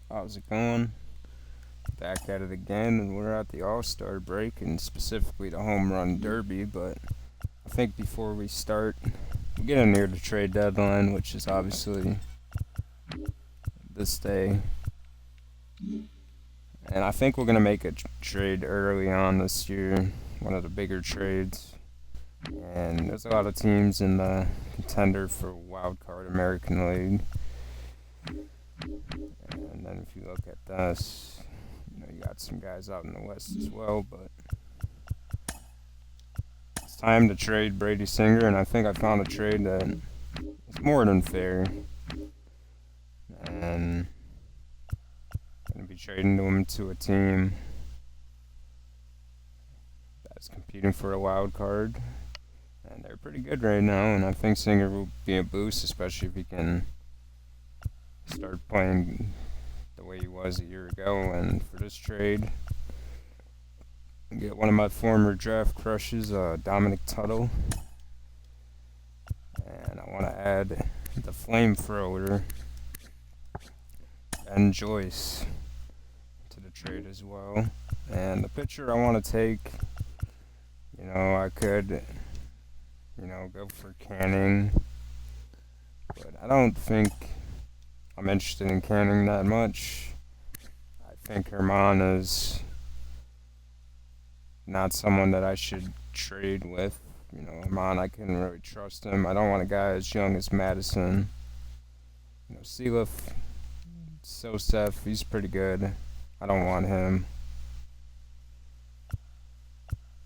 How's it going? Back at it again, and we're at the All Star break and specifically the Home Run Derby. But I think before we start, we're getting near the trade deadline, which is obviously this day. And I think we're going to make a trade early on this year, one of the bigger trades. And there's a lot of teams in the contender for Wild Card American League. And then if you look at this, you got some guys out in the West as well, but it's time to trade Brady Singer, and I think I found a trade that is more than fair. And I'm going to be trading him to a team that's competing for a wild card. And they're pretty good right now, and I think Singer will be a boost, especially if he can start playing the way he was a year ago. And for this trade, get one of my former draft crushes, Dominic Tuttle. And I want to add the flamethrower, Ben Joyce, to the trade as well. And the pitcher I want to take, I could, go for Canning. But I don't think I'm interested in Canning that much. I think Herman is not someone that I should trade with. Herman, I couldn't really trust him. I don't want a guy as young as Madison. Sealiff, Sosef, he's pretty good. I don't want him.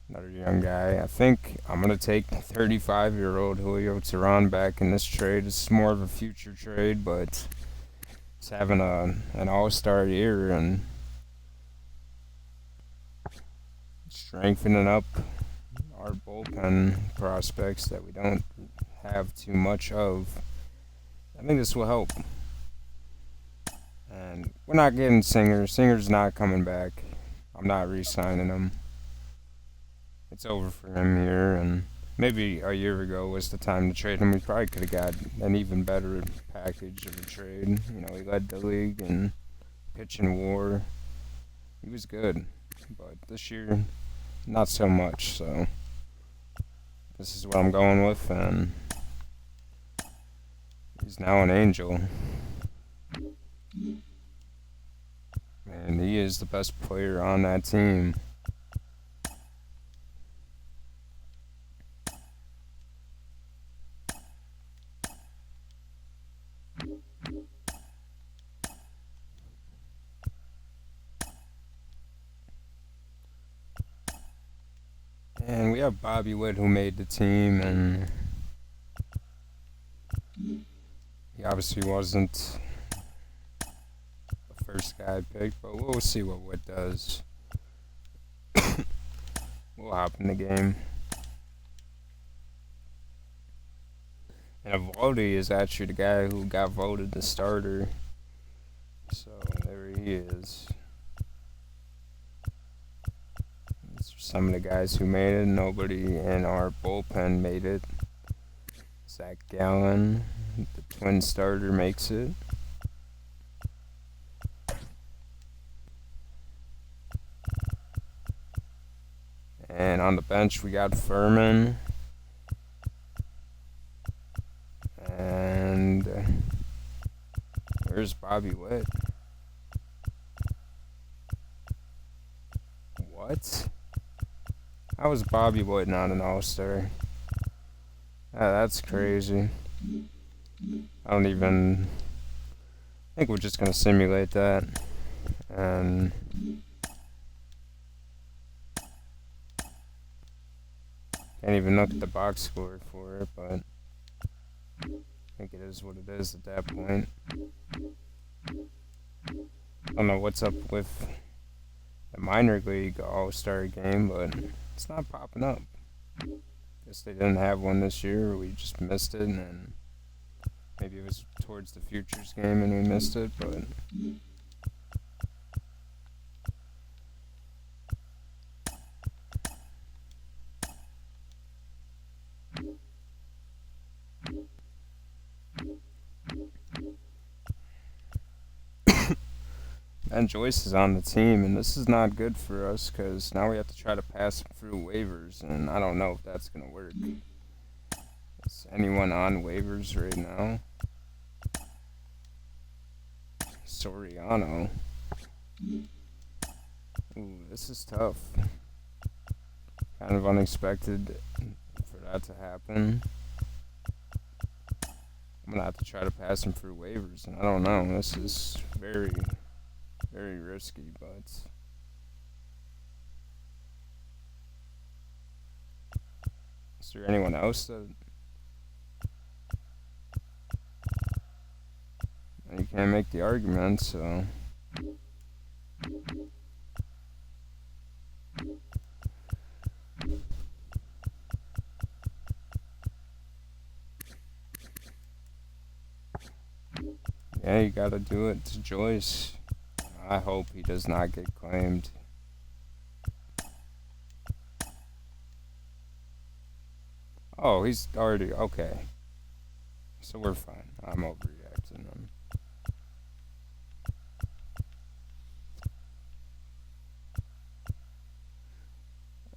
Another young guy. I think I'm going to take 35-year-old Julio Teheran back in this trade. It's more of a future trade, but he's having an all-star year and strengthening up our bullpen prospects that we don't have too much of. I think this will help. And we're not getting Singer. Singer's not coming back. I'm not re-signing him. It's over for him here, and maybe a year ago was the time to trade him. We probably could have got an even better package of a trade. He led the league in pitching WAR. He was good, but this year, not so much. So this is what I'm going with, and he's now an Angel. And he is the best player on that team. And we have Bobby Witt who made the team, and he obviously wasn't the first guy picked, but we'll see what Witt does. We'll hop in the game. And Evaldi is actually the guy who got voted the starter. So there he is. These are some of the guys who made it. Nobody in our bullpen made it. Zach Gallen, the twin starter, makes it. And on the bench we got Furman. And where's Bobby Witt? What? How was Bobby Witt not an All-Star? That's crazy. I don't even... I think we're just going to simulate that. And... can't even look at the box score for it, but... I think it is what it is at that point. I don't know what's up with the minor league all-star game, but it's not popping up. Guess they didn't have one this year, or we just missed it, and maybe it was towards the futures game and we missed it, but And Joyce is on the team, and this is not good for us because now we have to try to pass him through waivers, and I don't know if that's gonna work. Is anyone on waivers right now? Soriano. Ooh, this is tough. Kind of unexpected for that to happen. I'm gonna have to try to pass him through waivers, and I don't know. This is very, very risky, but is there anyone else that you can't make the argument? So yeah, you gotta do it to Joyce. I hope he does not get claimed. Oh, he's already okay. So we're fine. I'm overreacting then.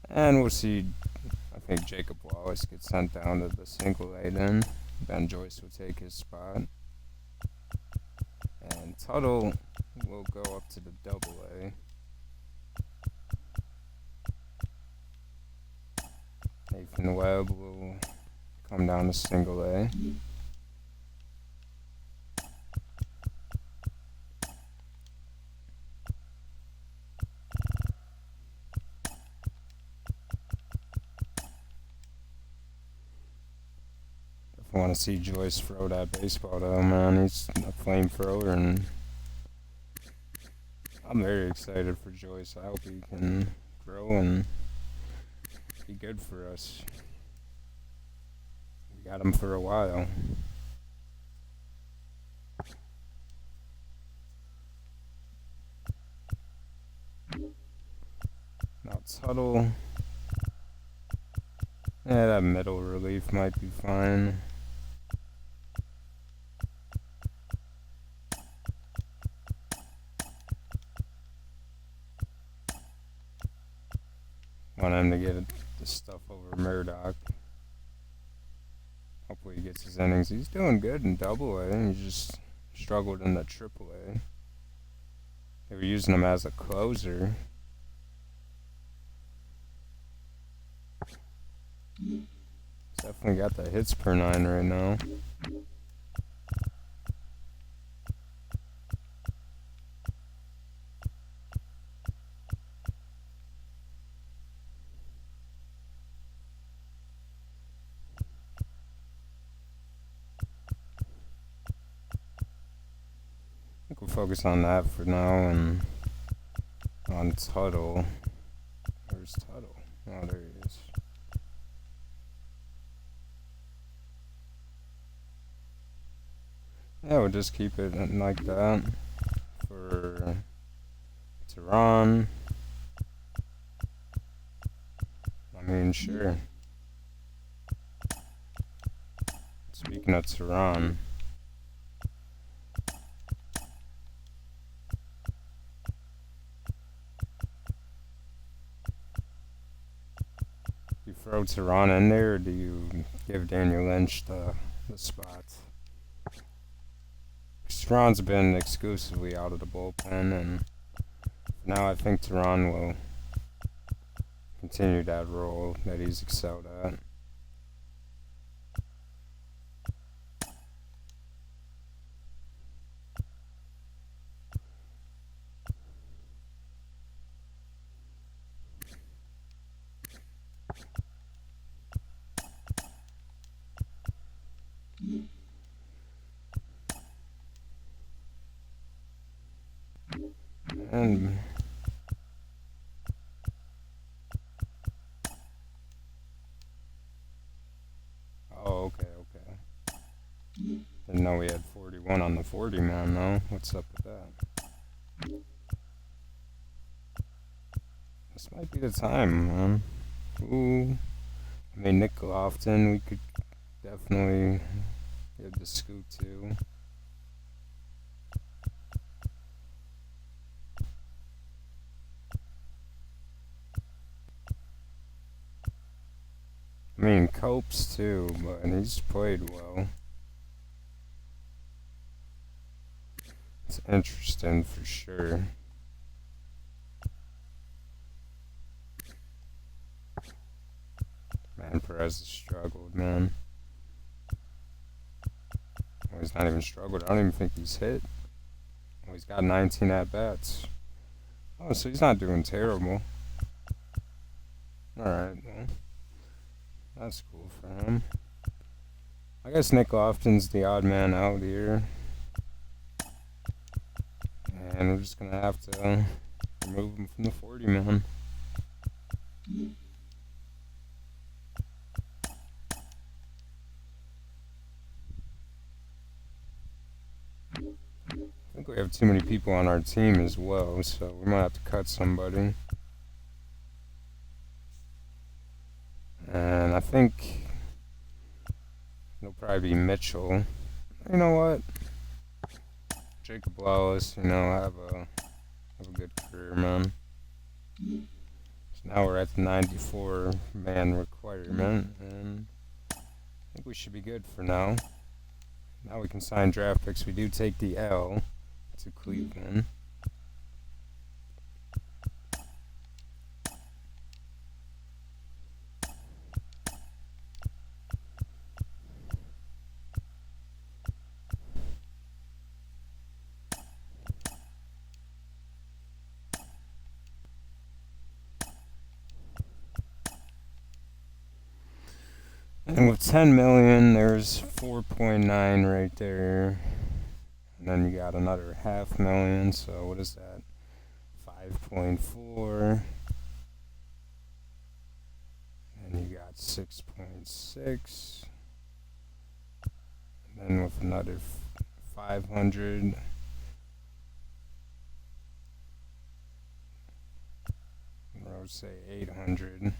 And we'll see. I think Jacob Wallace gets sent down to the single A then. Ben Joyce will take his spot. And Tuttle will go up to the double A. Nathan Webb will come down to single A. I want to see Joyce throw that baseball though, man. He's a flamethrower, and I'm very excited for Joyce. I hope he can grow and be good for us. We got him for a while. Now Tuttle. Yeah, that middle relief might be fine. Want him to get the stuff over Murdoch. Hopefully he gets his innings. He's doing good in double A. He just struggled in the triple A. They were using him as a closer. He's definitely got the hits per nine right now. I think we'll focus on that for now and on Tuttle. Where's Tuttle? Oh, there he is. Yeah, we'll just keep it like that for Tehran. I mean, sure. Speaking of Tehran, do you throw Tehran in there, or do you give Daniel Lynch the spot? Tehran's been exclusively out of the bullpen, and now I think Tehran will continue that role that he's excelled at. And oh, okay. Didn't know we had 41 on the 40 man though. What's up with that? This might be the time, man. Ooh. I mean, Nick Lofton, we could definitely give the scoop to. I mean, Copes too, but he's played well. It's interesting for sure. Man, Perez has struggled, man. Well, he's not even struggled. I don't even think he's hit. Well, he's got 19 at-bats. Oh, so he's not doing terrible. Alright, well, that's cool for him. I guess Nick Lofton's the odd man out here. And we're just going to have to remove him from the 40 man. I think we have too many people on our team as well, so we might have to cut somebody. And I think it'll probably be Mitchell. You know what? Jacob Wallace, have a good career, man. So now we're at the 94 man requirement, and I think we should be good for now. Now we can sign draft picks. We do take the L to Cleveland. And with 10 million, there's 4.9 right there. And then you got another half million, so what is that? 5.4. And you got 6.6. And then with another 500. I would say 800.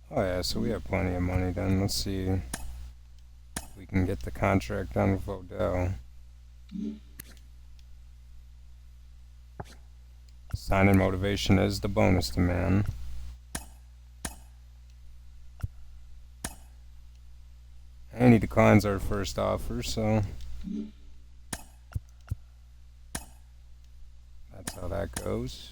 Oh yeah, so we have plenty of money then. Let's see if we can get the contract done with Odell. Signing motivation is the bonus demand. And he declines our first offer, so that's how that goes.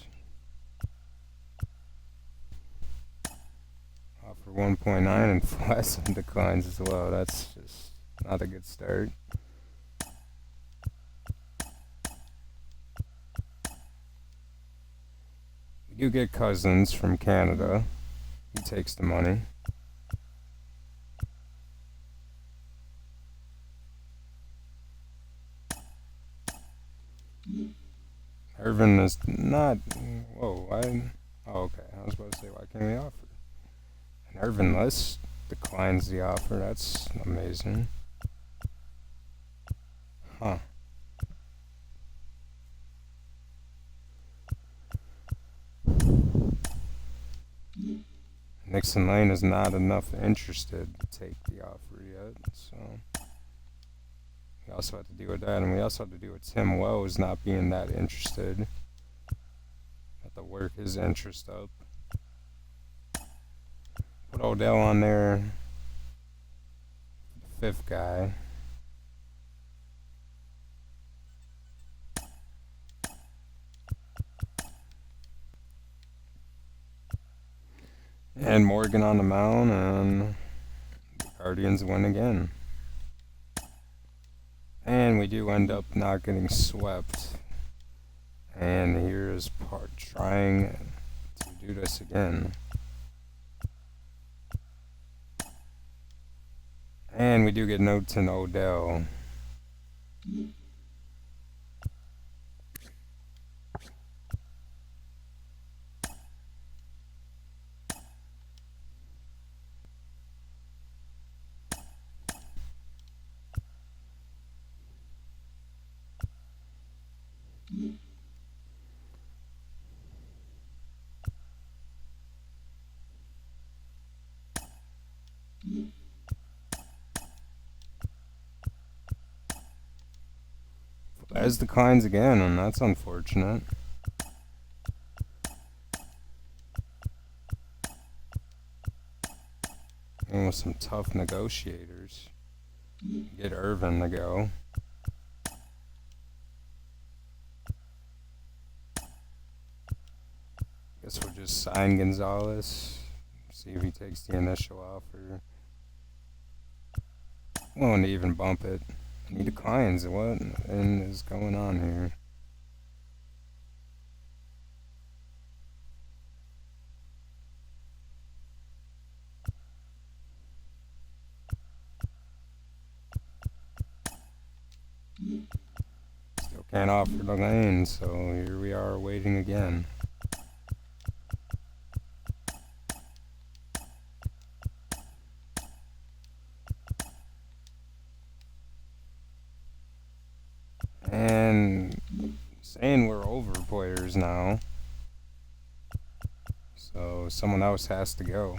Offer 1.9 and flat declines as well. That's just not a good start. We do get Cousins from Canada. He takes the money. Irvin is not. Whoa, why? Oh, okay. I was about to say, why can't we offer? And Irvin List declines the offer. That's amazing. Huh. Nixon Lane is not enough interested to take the offer yet, so we also have to deal with that, and we also have to deal with Tim Wells not being that interested. Have to work his interest up. Put Odell on there, the fifth guy. And Morgan on the mound, and the Guardians win again. And we do end up not getting swept. And here is Park trying to do this again. And we do get Noten Odell. As declines again, and that's unfortunate. with some tough negotiators. Get Irvin to go. Guess we'll just sign Gonzalez. See if he takes the initial offer. Won't even bump it. He declines. What is going on here? Still can't offer the lane, so here we are waiting again. And saying we're over players now. So someone else has to go.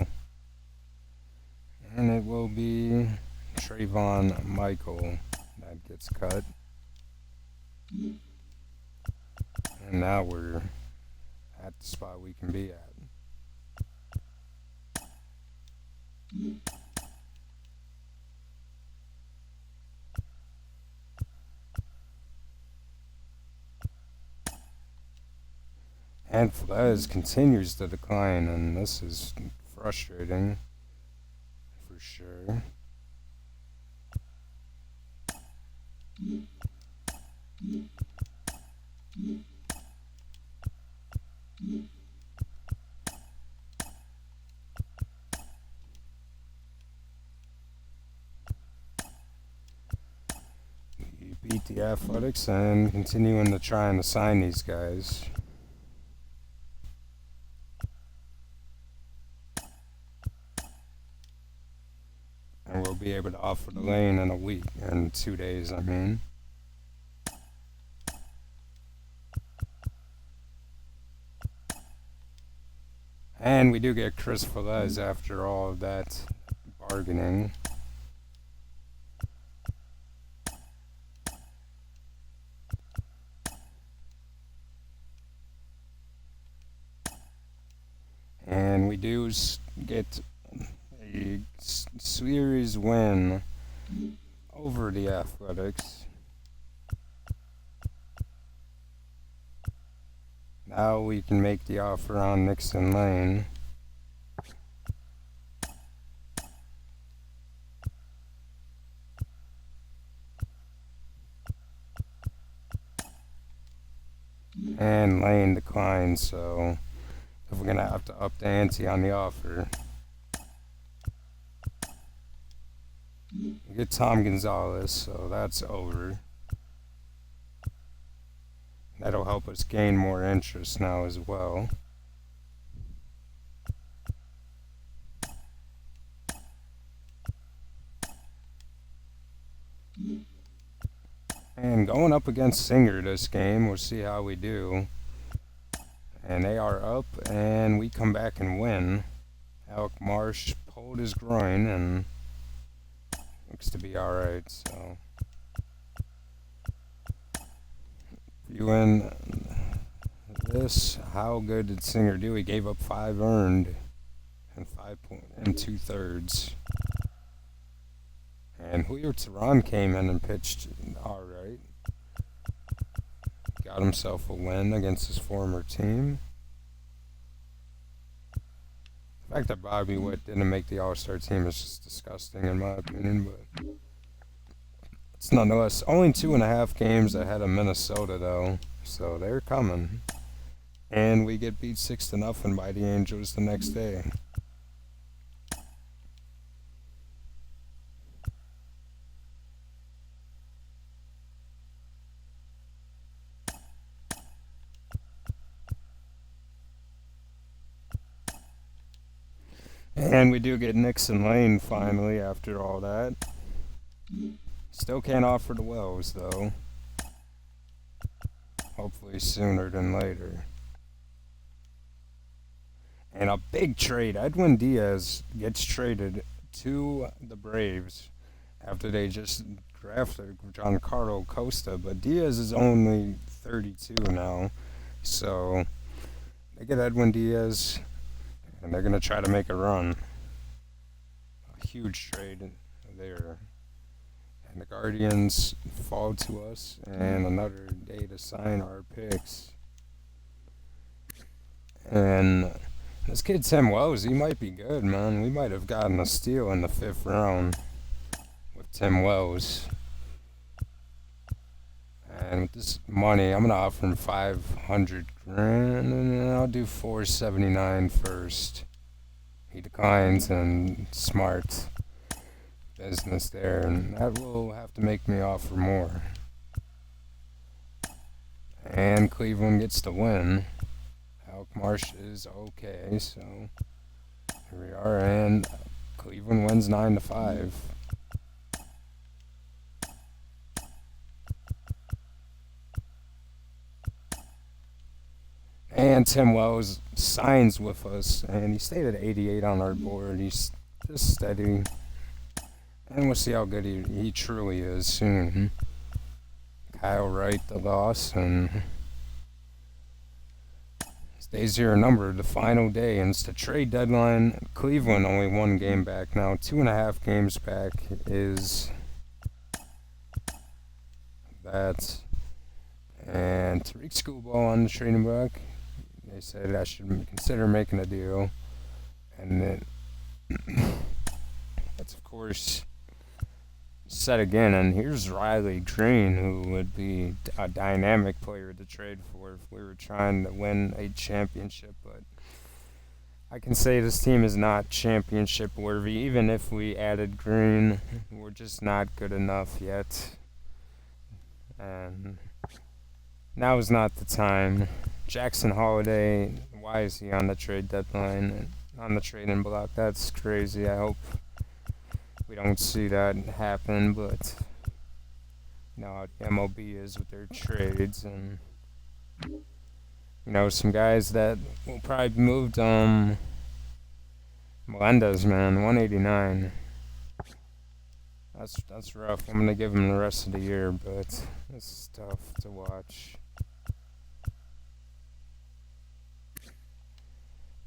And it will be Trayvon Michael that gets cut. And now we're at the spot we can be at. And Flez continues to decline, and this is frustrating for sure. We beat the Athletics and continuing to try and assign these guys. And we'll be able to offer the lane in a week, in 2 days, I mean. And we do get Chris Velez after all of that bargaining. And we do get a series win over the Athletics. Now we can make the offer on Nixon Lane. And Lane declines, so if we're going to have to up the ante on the offer. We get Tom Gonzalez, so that's over. That'll help us gain more interest now as well. And going up against Singer this game, we'll see how we do. And they are up, and we come back and win. Alec Marsh pulled his groin, and looks to be alright, so. Viewing this, how good did Singer do? He gave up 5 earned and 2/3. And Julio Teheran came in and pitched alright. Got himself a win against his former team. The fact that Bobby Witt didn't make the All-Star team is just disgusting in my opinion, but it's nonetheless only 2.5 games ahead of Minnesota though, so they're coming. And we get beat 6-0 by the Angels the next day. And we do get Nixon Lane finally after all that. Still can't offer the Wells though. Hopefully sooner than later. And a big trade. Edwin Diaz gets traded to the Braves after they just drafted Giancarlo Costa. But Diaz is only 32 now. So they get Edwin Diaz, and they're going to try to make a run. A huge trade there. And the Guardians fall to us, and another day to sign our picks. And this kid Tim Wells, he might be good, man. We might have gotten a steal in the 5th round with Tim Wells. And with this money, I'm gonna offer him 500 grand, and I'll do 479 first. He declines, and smart business there, and that will have to make me offer more. And Cleveland gets the win. Alec Marsh is okay, so here we are, and Cleveland wins 9-5. And Tim Wells signs with us, and he stayed at 88 on our board. He's just steady, and we'll see how good he truly is soon. Kyle Wright, the loss, and days here are numbered. The final day, and it's the trade deadline. Cleveland only 1 game back now. 2.5 games back is that. And Tariq Schoolball on the trading block. They said I should consider making a deal. And then that's, of course, set again. And here's Riley Green, who would be a dynamic player to trade for if we were trying to win a championship. But I can say this team is not championship worthy. Even if we added Green, we're just not good enough yet. And now is not the time. Jackson Holiday, why is he on the trade deadline, on the trading block? That's crazy. I hope we don't see that happen, but you know how the MLB is with their trades. And you know, some guys that will probably be moved. Melendez, man, 189. That's rough. I'm gonna give him the rest of the year, but it's tough to watch.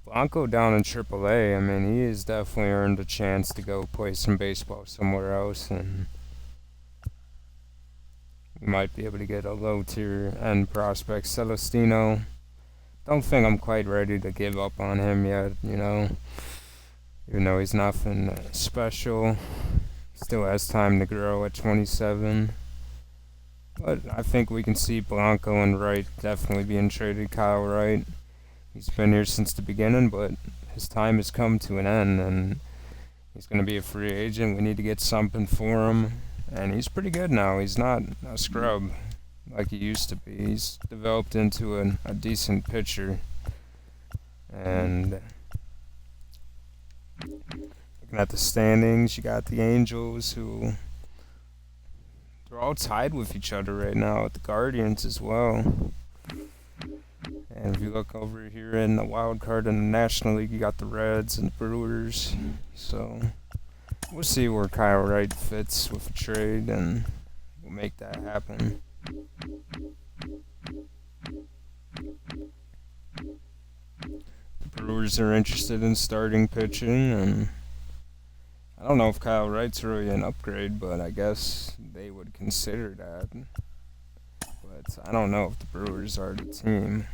Blanco down in AAA. I mean, he has definitely earned a chance to go play some baseball somewhere else, and we might be able to get a low-tier end prospect. Celestino, don't think I'm quite ready to give up on him yet, you know. Even though he's nothing special, still has time to grow at 27. But I think we can see Blanco and Wright definitely being traded. Kyle Wright, he's been here since the beginning, but his time has come to an end, and he's going to be a free agent. We need to get something for him, and he's pretty good now. He's not a scrub like he used to be. He's developed into a decent pitcher. And looking at the standings, you got the Angels, who they're all tied with each other right now, with the Guardians as well. And if you look over here in the wild card in the National League, you got the Reds and the Brewers. So we'll see where Kyle Wright fits with a trade, and we'll make that happen. The Brewers are interested in starting pitching, and I don't know if Kyle Wright's really an upgrade, but I guess they would consider that. But I don't know if the Brewers are the team.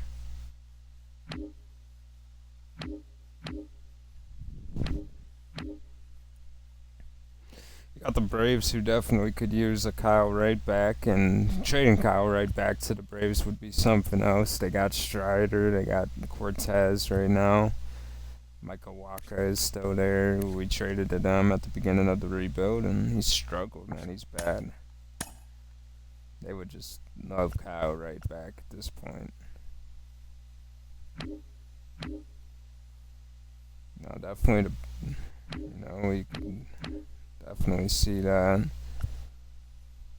You got the Braves, who definitely could use a Kyle Wright back, and trading Kyle Wright back to the Braves would be something else. They got Strider, they got Cortez right now. Michael Wacha is still there, who we traded to them at the beginning of the rebuild, and he's struggled, man. He's bad. They would just love Kyle Wright back at this point. No, definitely, we can definitely see that.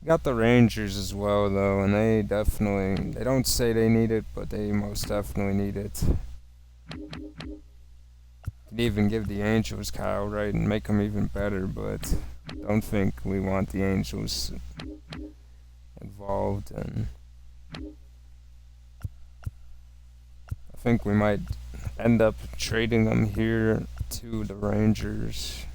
You got the Rangers as well, though, and they don't say they need it, but they most definitely need it. Could even give the Angels Kyle Wright and make them even better, but don't think we want the Angels involved, and I think we might end up trading them here to the Rangers.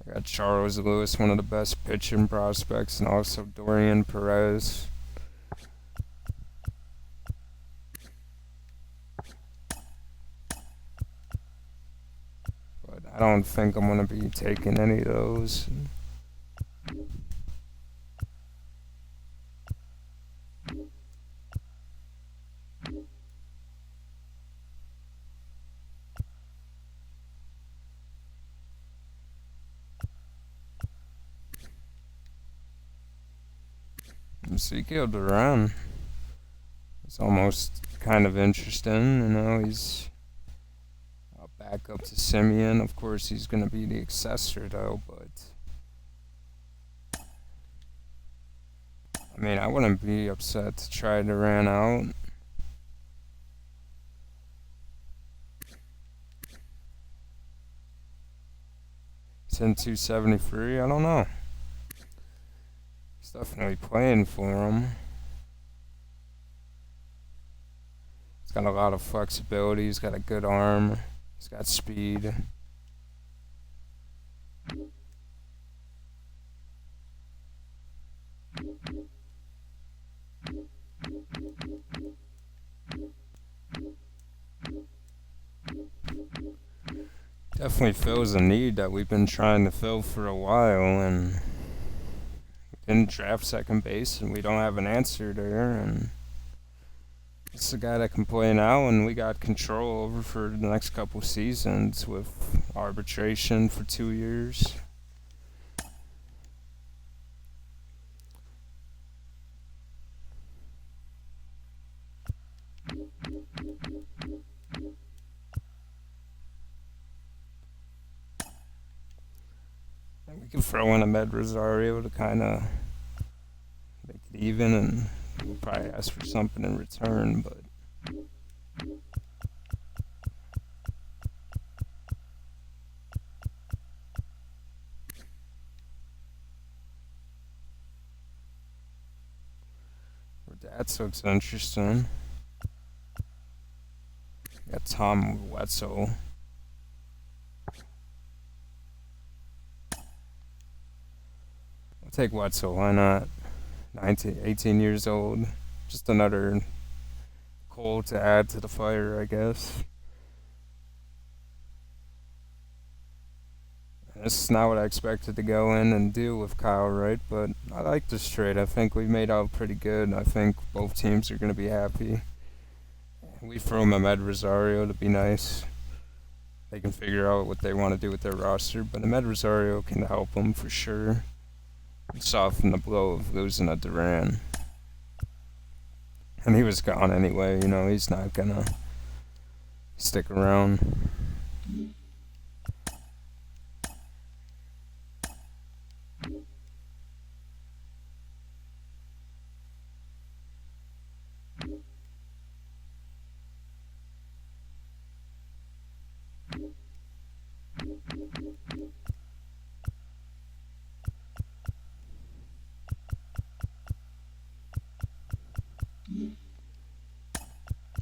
I got Charles Lewis, one of the best pitching prospects, and also Dorian Perez. But I don't think I'm going to be taking any of those. Ezekiel Duran is almost kind of interesting, you know. He's back up to Simeon. Of course, he's going to be the successor, though, but I mean, I wouldn't be upset to try Duran out. It's in 273. I don't know. He's definitely playing for him. He's got a lot of flexibility. He's got a good arm. He's got speed. Definitely fills a need that we've been trying to fill for a while, and we didn't draft second base, and we don't have an answer there, and it's a guy that can play now, and we got control over for the next couple seasons with arbitration for 2 years. And we can throw in Ahmed Rosario to kind of make it even, and we'll probably ask for something in return, but that looks interesting. Got Tom Wetzel. I'll take Wetzel, why not? 18 years old. Just another coal to add to the fire, I guess. This is not what I expected to go in and do with Kyle Wright, but I like this trade. I think we made out pretty good. I think both teams are going to be happy. We throw Ahmed Rosario to be nice. They can figure out what they want to do with their roster, but Ahmed Rosario can help them for sure. Soften the blow of losing a Duran. And he was gone anyway, you know, he's not going to stick around.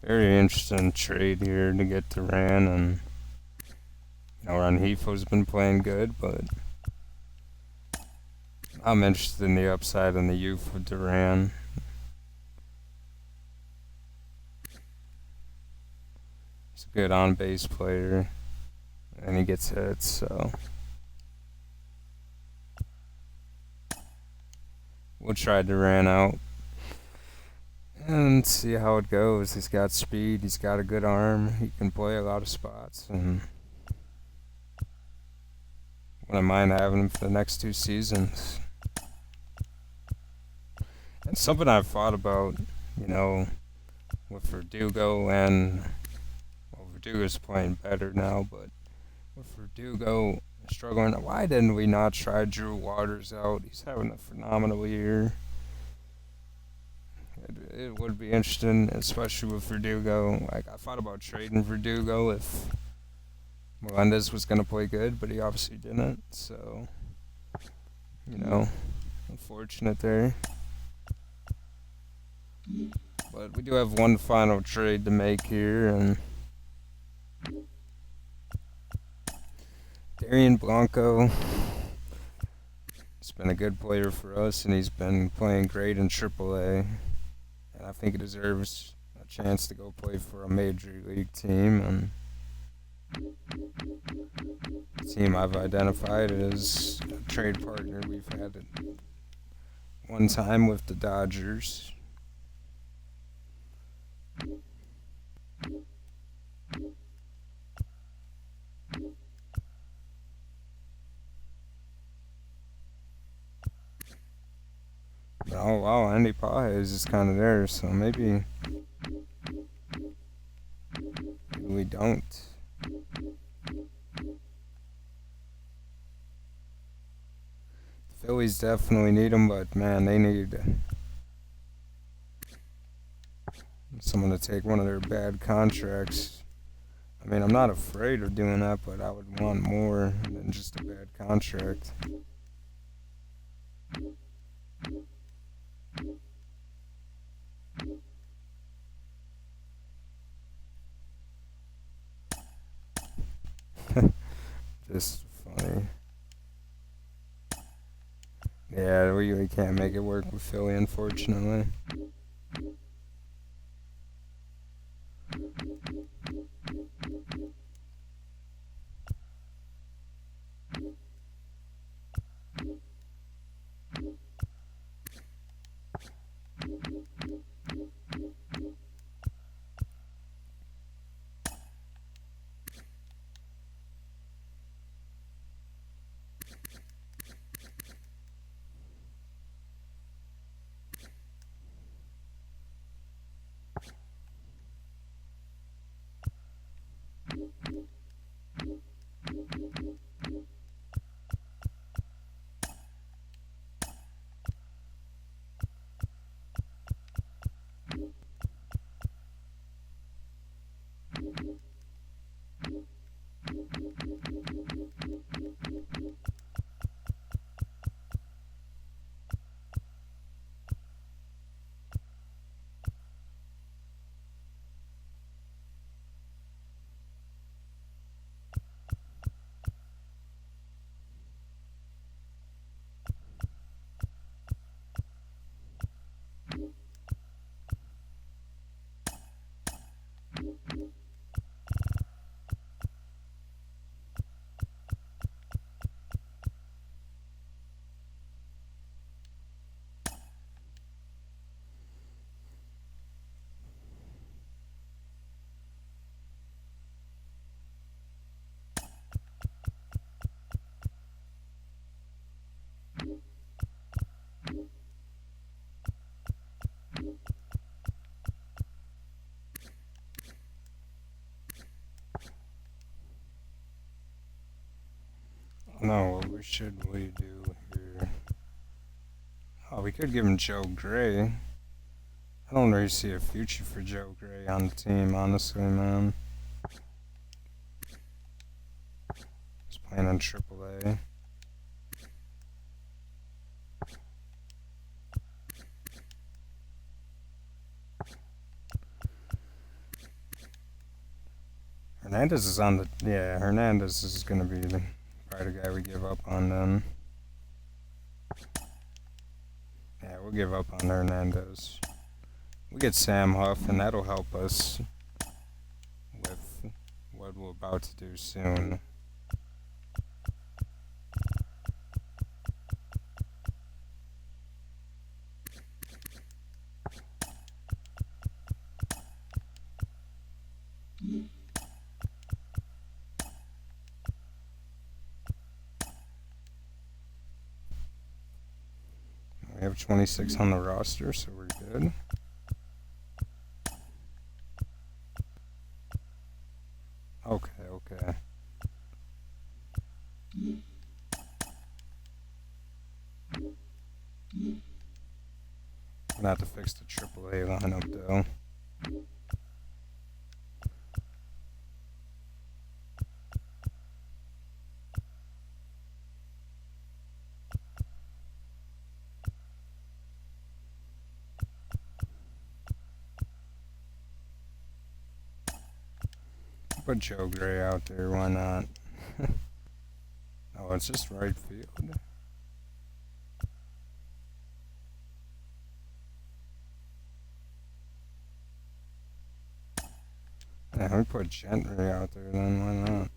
Very interesting trade here to get Duran, and you know, Rengifo's been playing good, but I'm interested in the upside and the youth of Duran. He's a good on-base player, and he gets hits, so we'll try Duran out and see how it goes. He's got speed, he's got a good arm, he can play a lot of spots, and wouldn't mind having him for the next 2 seasons. And something I've thought about, you know, with Verdugo, and well, Verdugo's playing better now, but with Verdugo struggling, why didn't we not try Drew Waters out? He's having a phenomenal year. It would be interesting, especially with Verdugo. Like, I thought about trading Verdugo if Melendez was going to play good, but he obviously didn't. So, you know, unfortunate there. But we do have one final trade to make here, and Darian Blanco been a good player for us, and he's been playing great in AAA. And I think he deserves a chance to go play for a major league team. And the team I've identified as a trade partner we've had at one time with the Dodgers. Oh wow, Andy Pages is kind of there, so maybe we don't. The Phillies definitely need him, but man, they need someone to take one of their bad contracts. I mean, I'm not afraid of doing that, but I would want more than just a bad contract. Just funny. Yeah, we can't make it work with Philly, unfortunately. No, what should we do here? Oh, we could give him Joe Gray. I don't really see a future for Joe Gray on the team, honestly, man. He's playing in AAA. Hernandez is on the. Yeah, Hernandez is going to be probably the guy we give up on then. Yeah, we'll give up on Hernandez. We get Sam Huff, and that'll help us with what we're about to do soon. We have 26 on the roster, so we're good. Okay. Gonna have to fix the AAA lineup though. Put Joe Gray out there, why not? Oh, it's just right field. Yeah, we put Gentry out there then, why not?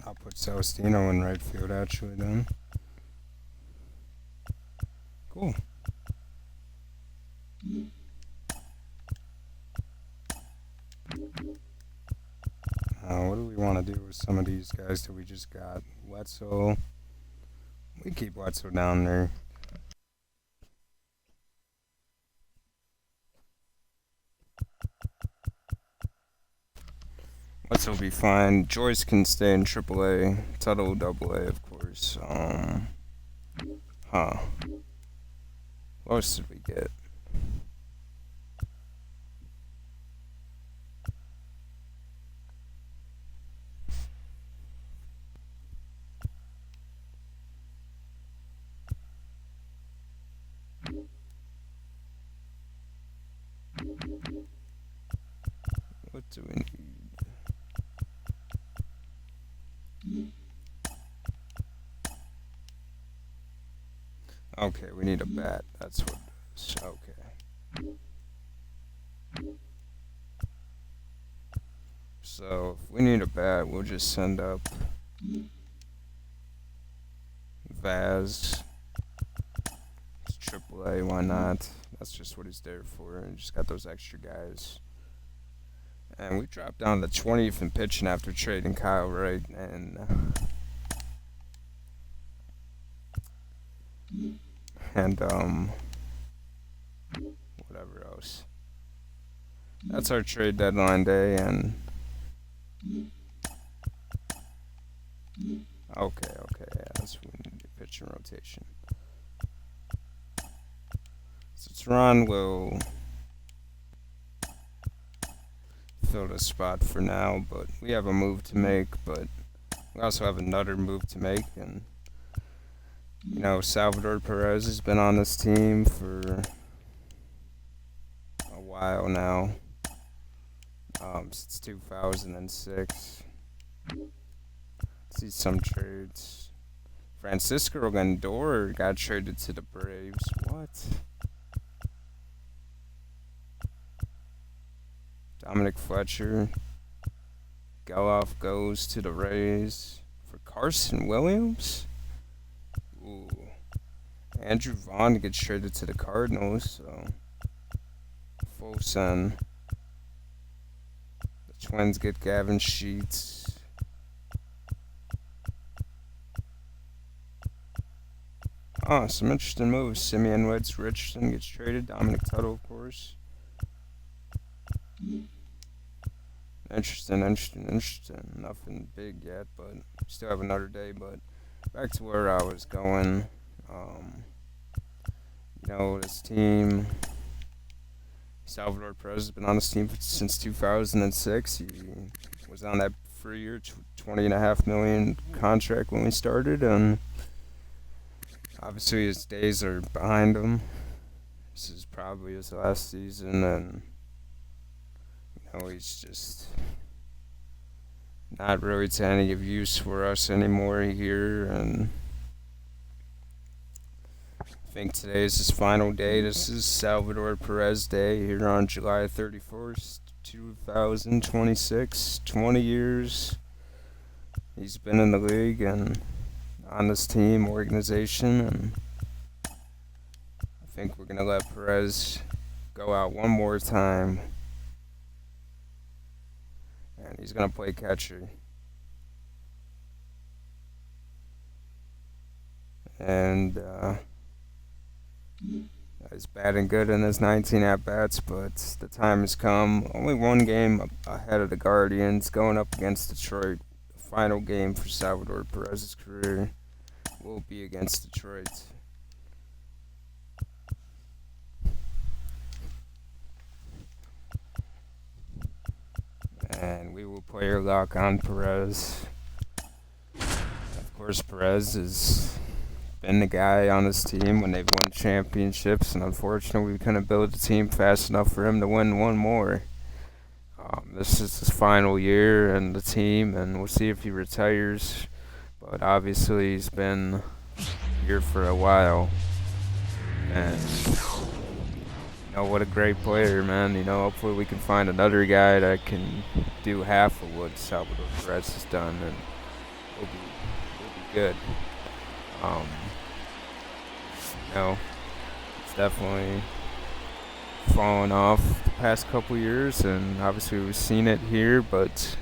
I'll put Celestino in right field actually then. Cool. What do we want to do with some of these guys that we just got? Wetzel. We keep Wetzel down there. Wetzel will be fine. Joyce can stay in AAA. Tuttle AA, of course. Huh. What else did we get? What do we need? Okay, we need a bat. That's what it is. Okay. So, if we need a bat, we'll just send up Vaz. It's AAA, why not? That's just what he's there for. And just got those extra guys. And we dropped down to 20th in pitching after trading Kyle Wright and whatever else. That's our trade deadline day, and okay, yeah, that's when we need to pitch in rotation. So Teron will fill the spot for now, but we have a move to make, but we also have another move to make, and Salvador Perez has been on this team for a while now, since 2006. See some trades. Francisco Lindor got traded to the Braves. What? Dominic Fletcher. Geloff goes to the Rays for Carson Williams. Ooh. Andrew Vaughn gets traded to the Cardinals, so full send. The Twins get Gavin Sheets. Some interesting moves. Simeon Woods Richardson gets traded. Dominic Tuttle, of course. Interesting. Nothing big yet, but still have another day. But back to where I was going. This team, Salvador Perez has been on this team since 2006. He was on that 3-year, $20.5 million contract when we started, and obviously his days are behind him. This is probably his last season, and he's just not really to any of use for us anymore here, and I think today is his final day. This is Salvador Perez Day here on July 31st, 2026. 20 years he's been in the league and on this team, organization, and I think we're going to let Perez go out one more time. And he's going to play catcher. And he's batting good in his 19 at-bats, but the time has come. Only one game ahead of the Guardians, going up against Detroit. The final game for Salvador Perez's career will be against Detroit. And we will play our lock on Perez. Of course, Perez has been the guy on this team when they've won championships, and unfortunately, we couldn't build a team fast enough for him to win one more. This is his final year in the team, and we'll see if he retires. But obviously, he's been here for a while. And what a great player, man. Hopefully we can find another guy that can do half of what Salvador Perez has done, and we'll be good. It's definitely fallen off the past couple years, and obviously we've seen it here, but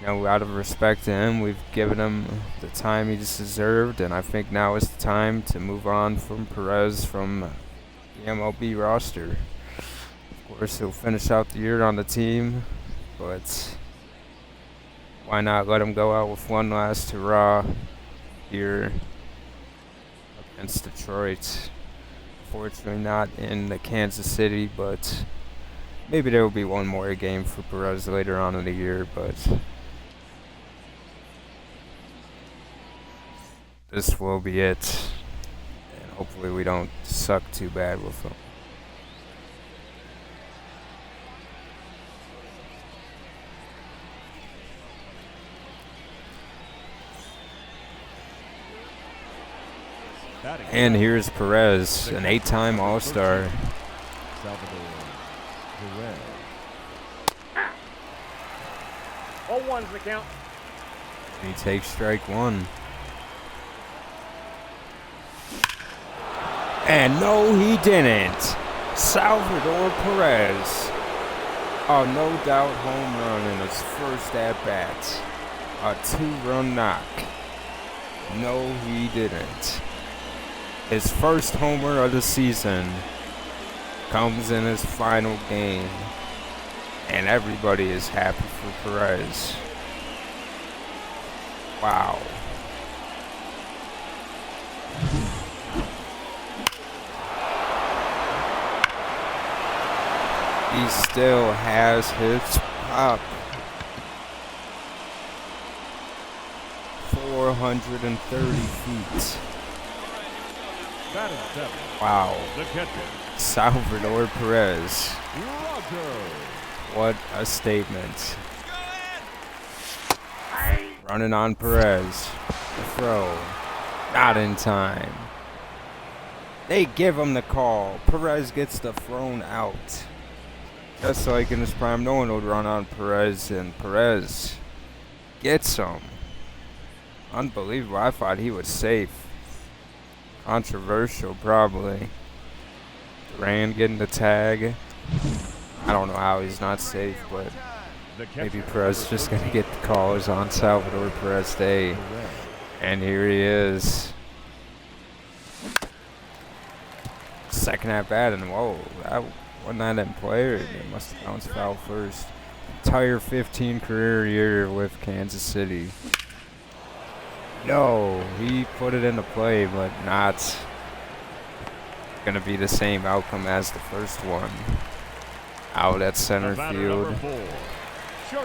out of respect to him, we've given him the time he deserved, and I think now is the time to move on from Perez from the MLB roster. Of course, he'll finish out the year on the team, but why not let him go out with one last hurrah here against Detroit? Fortunately not in the Kansas City, but maybe there will be one more game for Perez later on in the year, but this will be it, and hopefully we don't suck too bad with him. And here's Perez, an 8-time All-Star. Salvador Perez. 0-1's the count. He takes strike one. And no, he didn't. Salvador Perez. A no-doubt home run in his first at-bat. A 2-run knock. No, he didn't. His first homer of the season comes in his final game, and everybody is happy for Perez. Wow. He still has his pop. 430 feet. Wow. The catcher. Salvador Perez. Roger. What a statement. Running on Perez. The throw. Not in time. They give him the call. Perez gets the thrown out. Just like in his prime, no one would run on Perez, and Perez gets him. Unbelievable. I thought he was safe. Controversial, probably. Duran getting the tag. I don't know how he's not safe, but maybe Perez is just going to get the calls on Salvador Perez Day. And here he is. Second at bat, and whoa, that wasn't that in play, or it must have bounced foul first. Entire 15 career year with Kansas City. No, he put it into play, but not going to be the same outcome as the first one. Out at center field.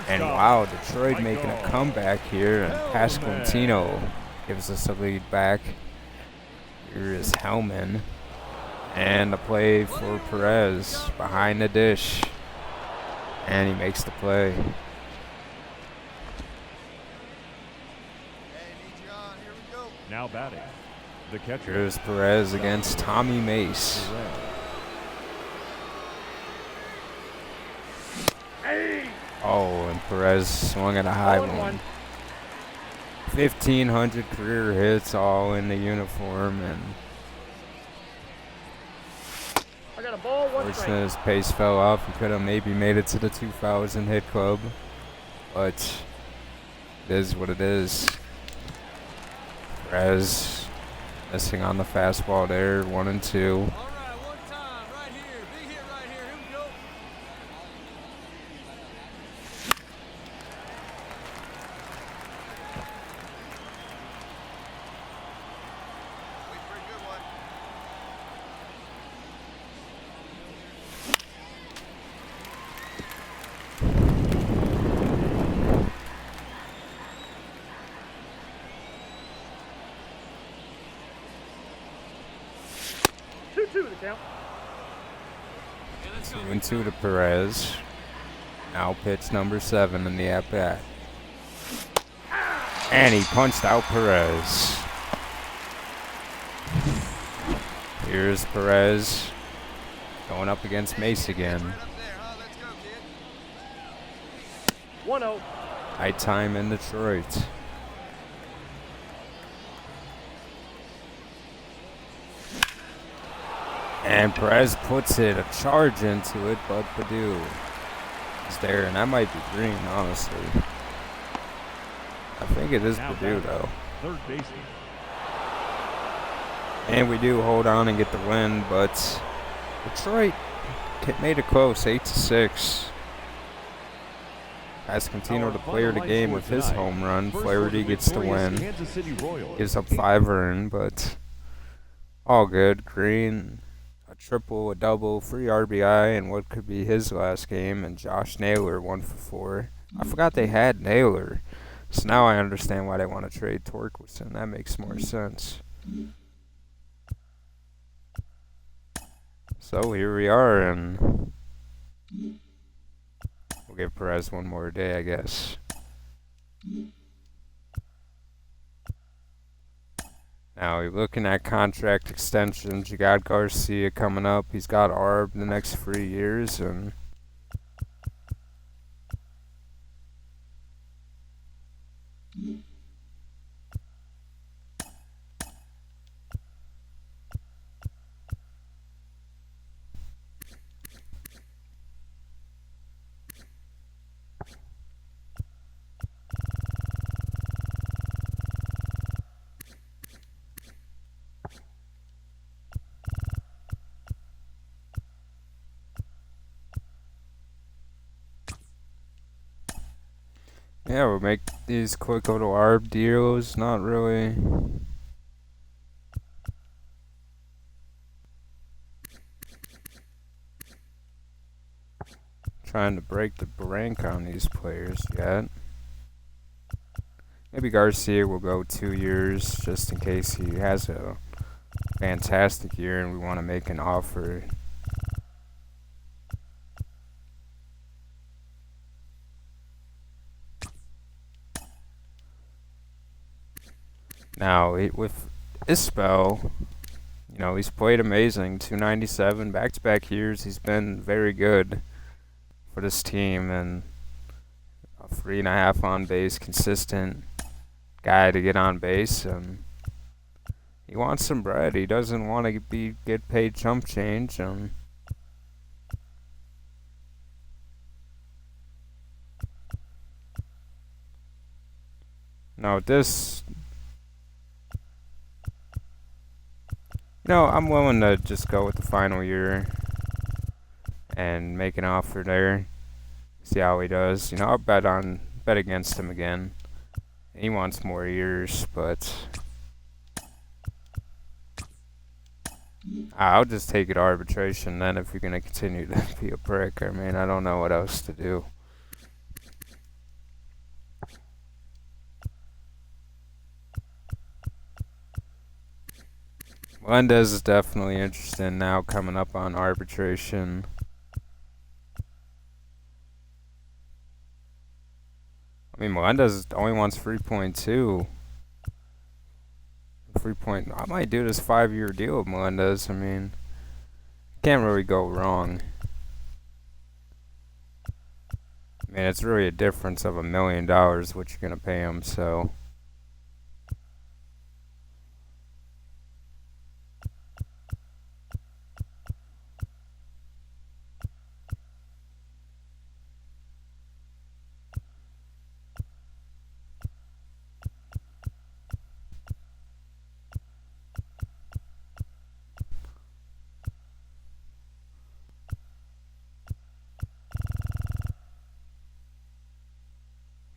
And wow, Detroit making a comeback here, and Pasquantino gives us a lead back. Here is Hellman. And the play for Perez behind the dish. And he makes the play. Now batting, the catcher. Here's Perez against Tommy Mace. Oh, and Perez swung at a high one. 1,500 career hits, all in the uniform, and fortunately his pace fell off. He could have maybe made it to the 2,000 hit club, but it is what it is. Perez missing on the fastball there, 1-2. All right, one time, right here. Big hit right here. Here we go. Wait for a good one. 2-2 the count. 2-2 to Perez. Now pitch number 7 in the at-bat. And he punched out Perez. Here's Perez going up against Mace again. 1-0. High time in Detroit. And Perez puts it, a charge into it, but Purdue is there, and that might be green, honestly. I think it is Now Purdue, batting, though. third baseman. And we do hold on and get the win, but Detroit made it close, 8-6. Pascantino, the player of the game, with his home run. Flaherty gets the win. Gives up 5 earned, but all good. Green, a triple, a double, 3 RBI, and what could be his last game. And Josh Naylor, 1 for 4. I forgot they had Naylor, so now I understand why they want to trade Torkelson. That makes more sense. So here we are, and we'll give Perez one more day, I guess. Now, you're looking at contract extensions. You got Garcia coming up. He's got Arb the next 3 years, and yeah, we'll make these quick little ARB deals. Not really. Trying to break the bank on these players yet. Maybe Garcia will go 2 years just in case he has a fantastic year and we want to make an offer. Now, with Isbell, you know, he's played amazing. 297 back-to-back years. He's been very good for this team, and a 3.5 on base, consistent guy to get on base. And he wants some bread. He doesn't want to get paid chump change. Now, this. No, I'm willing to just go with the final year and make an offer there. See how he does. You know, I'll bet against him again. He wants more years, but I'll just take it to arbitration then if you're gonna continue to be a prick. I mean, I don't know what else to do. Melendez is definitely interested now, coming up on arbitration. I mean, Melendez only wants 3.2. I might do this 5-year deal with Melendez. I mean, can't really go wrong. I mean, it's really a difference of $1 million what you're gonna pay him, so.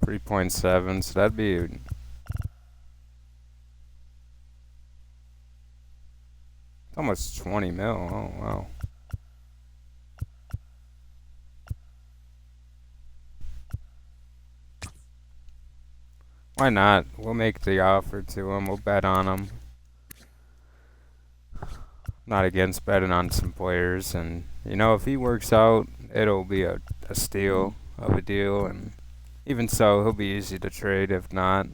3.7, so that'd be almost 20 mil. Oh, wow. Why not? We'll make the offer to him. We'll bet on him. Not against betting on some players. And, you know, if he works out, it'll be a steal of a deal. And even so, he'll be easy to trade if not.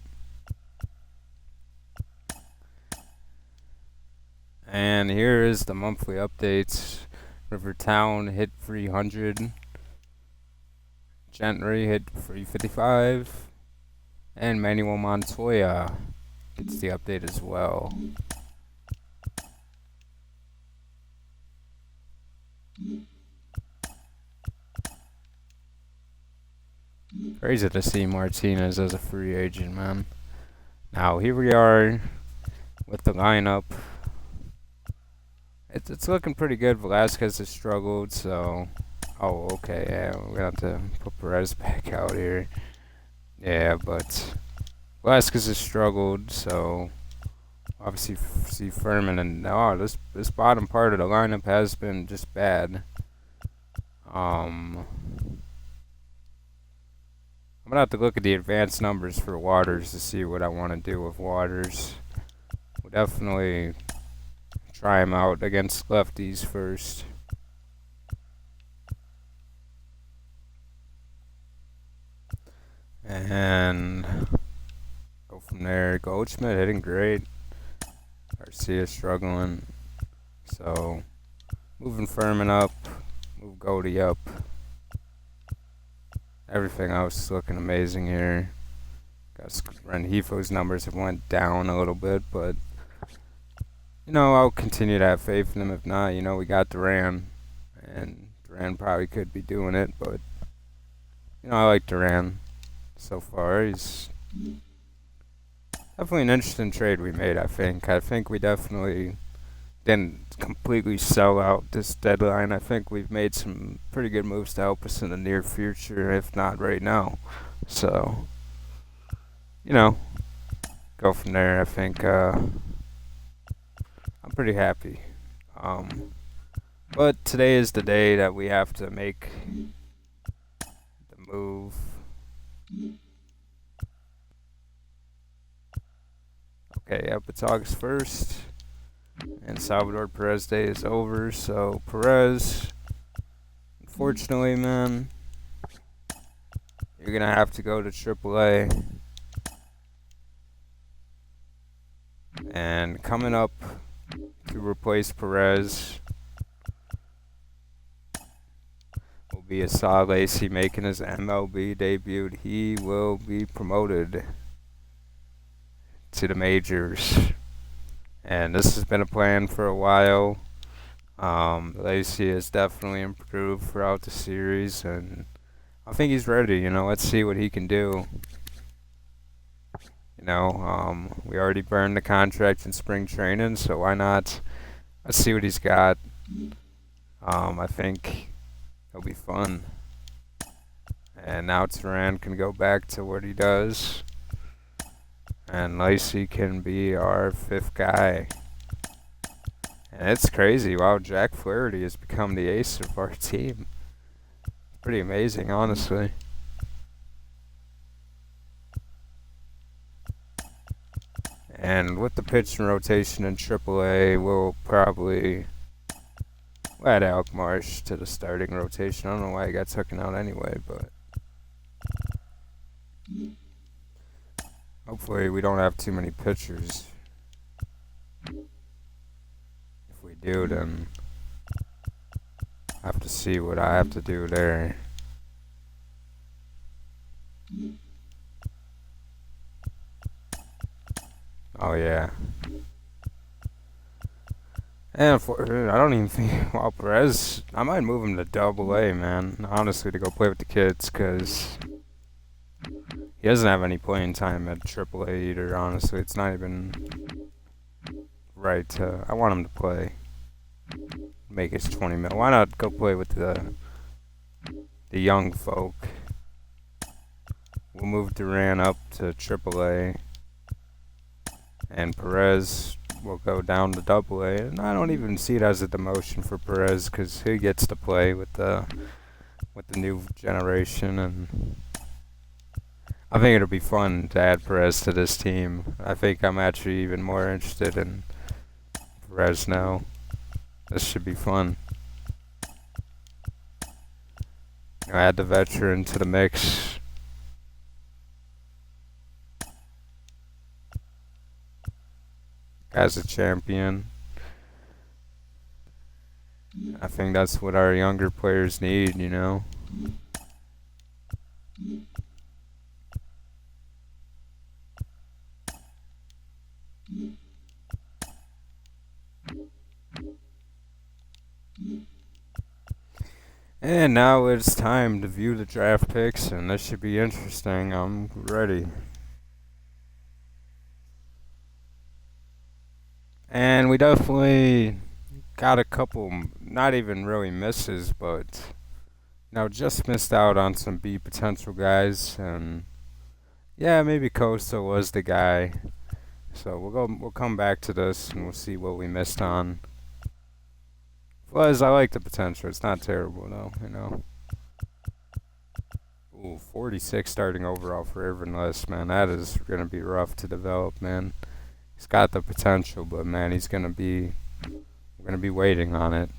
And here is the monthly updates. Rivertown hit 300. Gentry hit 355. And Manuel Montoya gets the update as well. Crazy to see Martinez as a free agent, man. Now, here we are with the lineup. It's looking pretty good. Velasquez has struggled, so... Oh, okay, yeah, we're gonna have to put Perez back out here. Yeah, but Velasquez has struggled, so... Obviously, see Furman, and this bottom part of the lineup has been just bad. I'm gonna have to look at the advanced numbers for Waters to see what I want to do with Waters. We'll definitely try him out against lefties first. And go from there. Goldschmidt hitting great. Garcia struggling. So, moving Furman up. Move Goldie up. Everything else is looking amazing here. Renjifo's numbers have went down a little bit, but you know, I'll continue to have faith in him. If not, you know, we got Duran, and Duran probably could be doing it, but you know, I like Duran so far. He's definitely an interesting trade we made, I think we definitely didn't completely sell out this deadline. I think we've made some pretty good moves to help us in the near future, if not right now. So, you know, go from there. I think I'm pretty happy. But today is the day that we have to make the move. Okay, yep, it's August 1st. And Salvador Perez Day is over, so Perez, unfortunately, man, you're going to have to go to AAA. And coming up to replace Perez will be Asad Lacy making his MLB debut. He will be promoted to the majors. And this has been a plan for a while. Lacy has definitely improved throughout the series, and I think he's ready. You know, let's see what he can do. You know, we already burned the contract in spring training, so why not? Let's see what he's got. I think it'll be fun. And now Duran can go back to what he does. And Lacy can be our 5th guy. And it's crazy. Wow, Jack Flaherty has become the ace of our team. Pretty amazing, honestly. And with the pitching rotation in AAA, we'll probably add Alec Marsh to the starting rotation. I don't know why he got taken out anyway, but hopefully we don't have too many pitchers. If we do, then I have to see what I have to do there. Oh yeah. And I don't even think, well, Perez, I might move him to AA, man, honestly, to go play with the kids, because he doesn't have any playing time at AAA either, honestly. It's not even right to, I want him to play, make his 20 mil. Why not go play with the young folk? We'll move Duran up to AAA, and Perez will go down to AA. And I don't even see it as a demotion for Perez, because he gets to play with the new generation, and I think it'll be fun to add Perez to this team. I think I'm actually even more interested in Perez now. This should be fun. Add the veteran to the mix. As a champion. I think that's what our younger players need, you know. And now it's time to view the draft picks, and this should be interesting. I'm ready. And we definitely got a couple, not even really misses, but just missed out on some B potential guys. And yeah, maybe Costa was the guy. So we'll come back to this and we'll see what we missed on. Flores, I like the potential. It's not terrible though, you know. Ooh, 46 starting overall for Irvin List, man. That is gonna be rough to develop, man. He's got the potential, but man, we're gonna be waiting on it.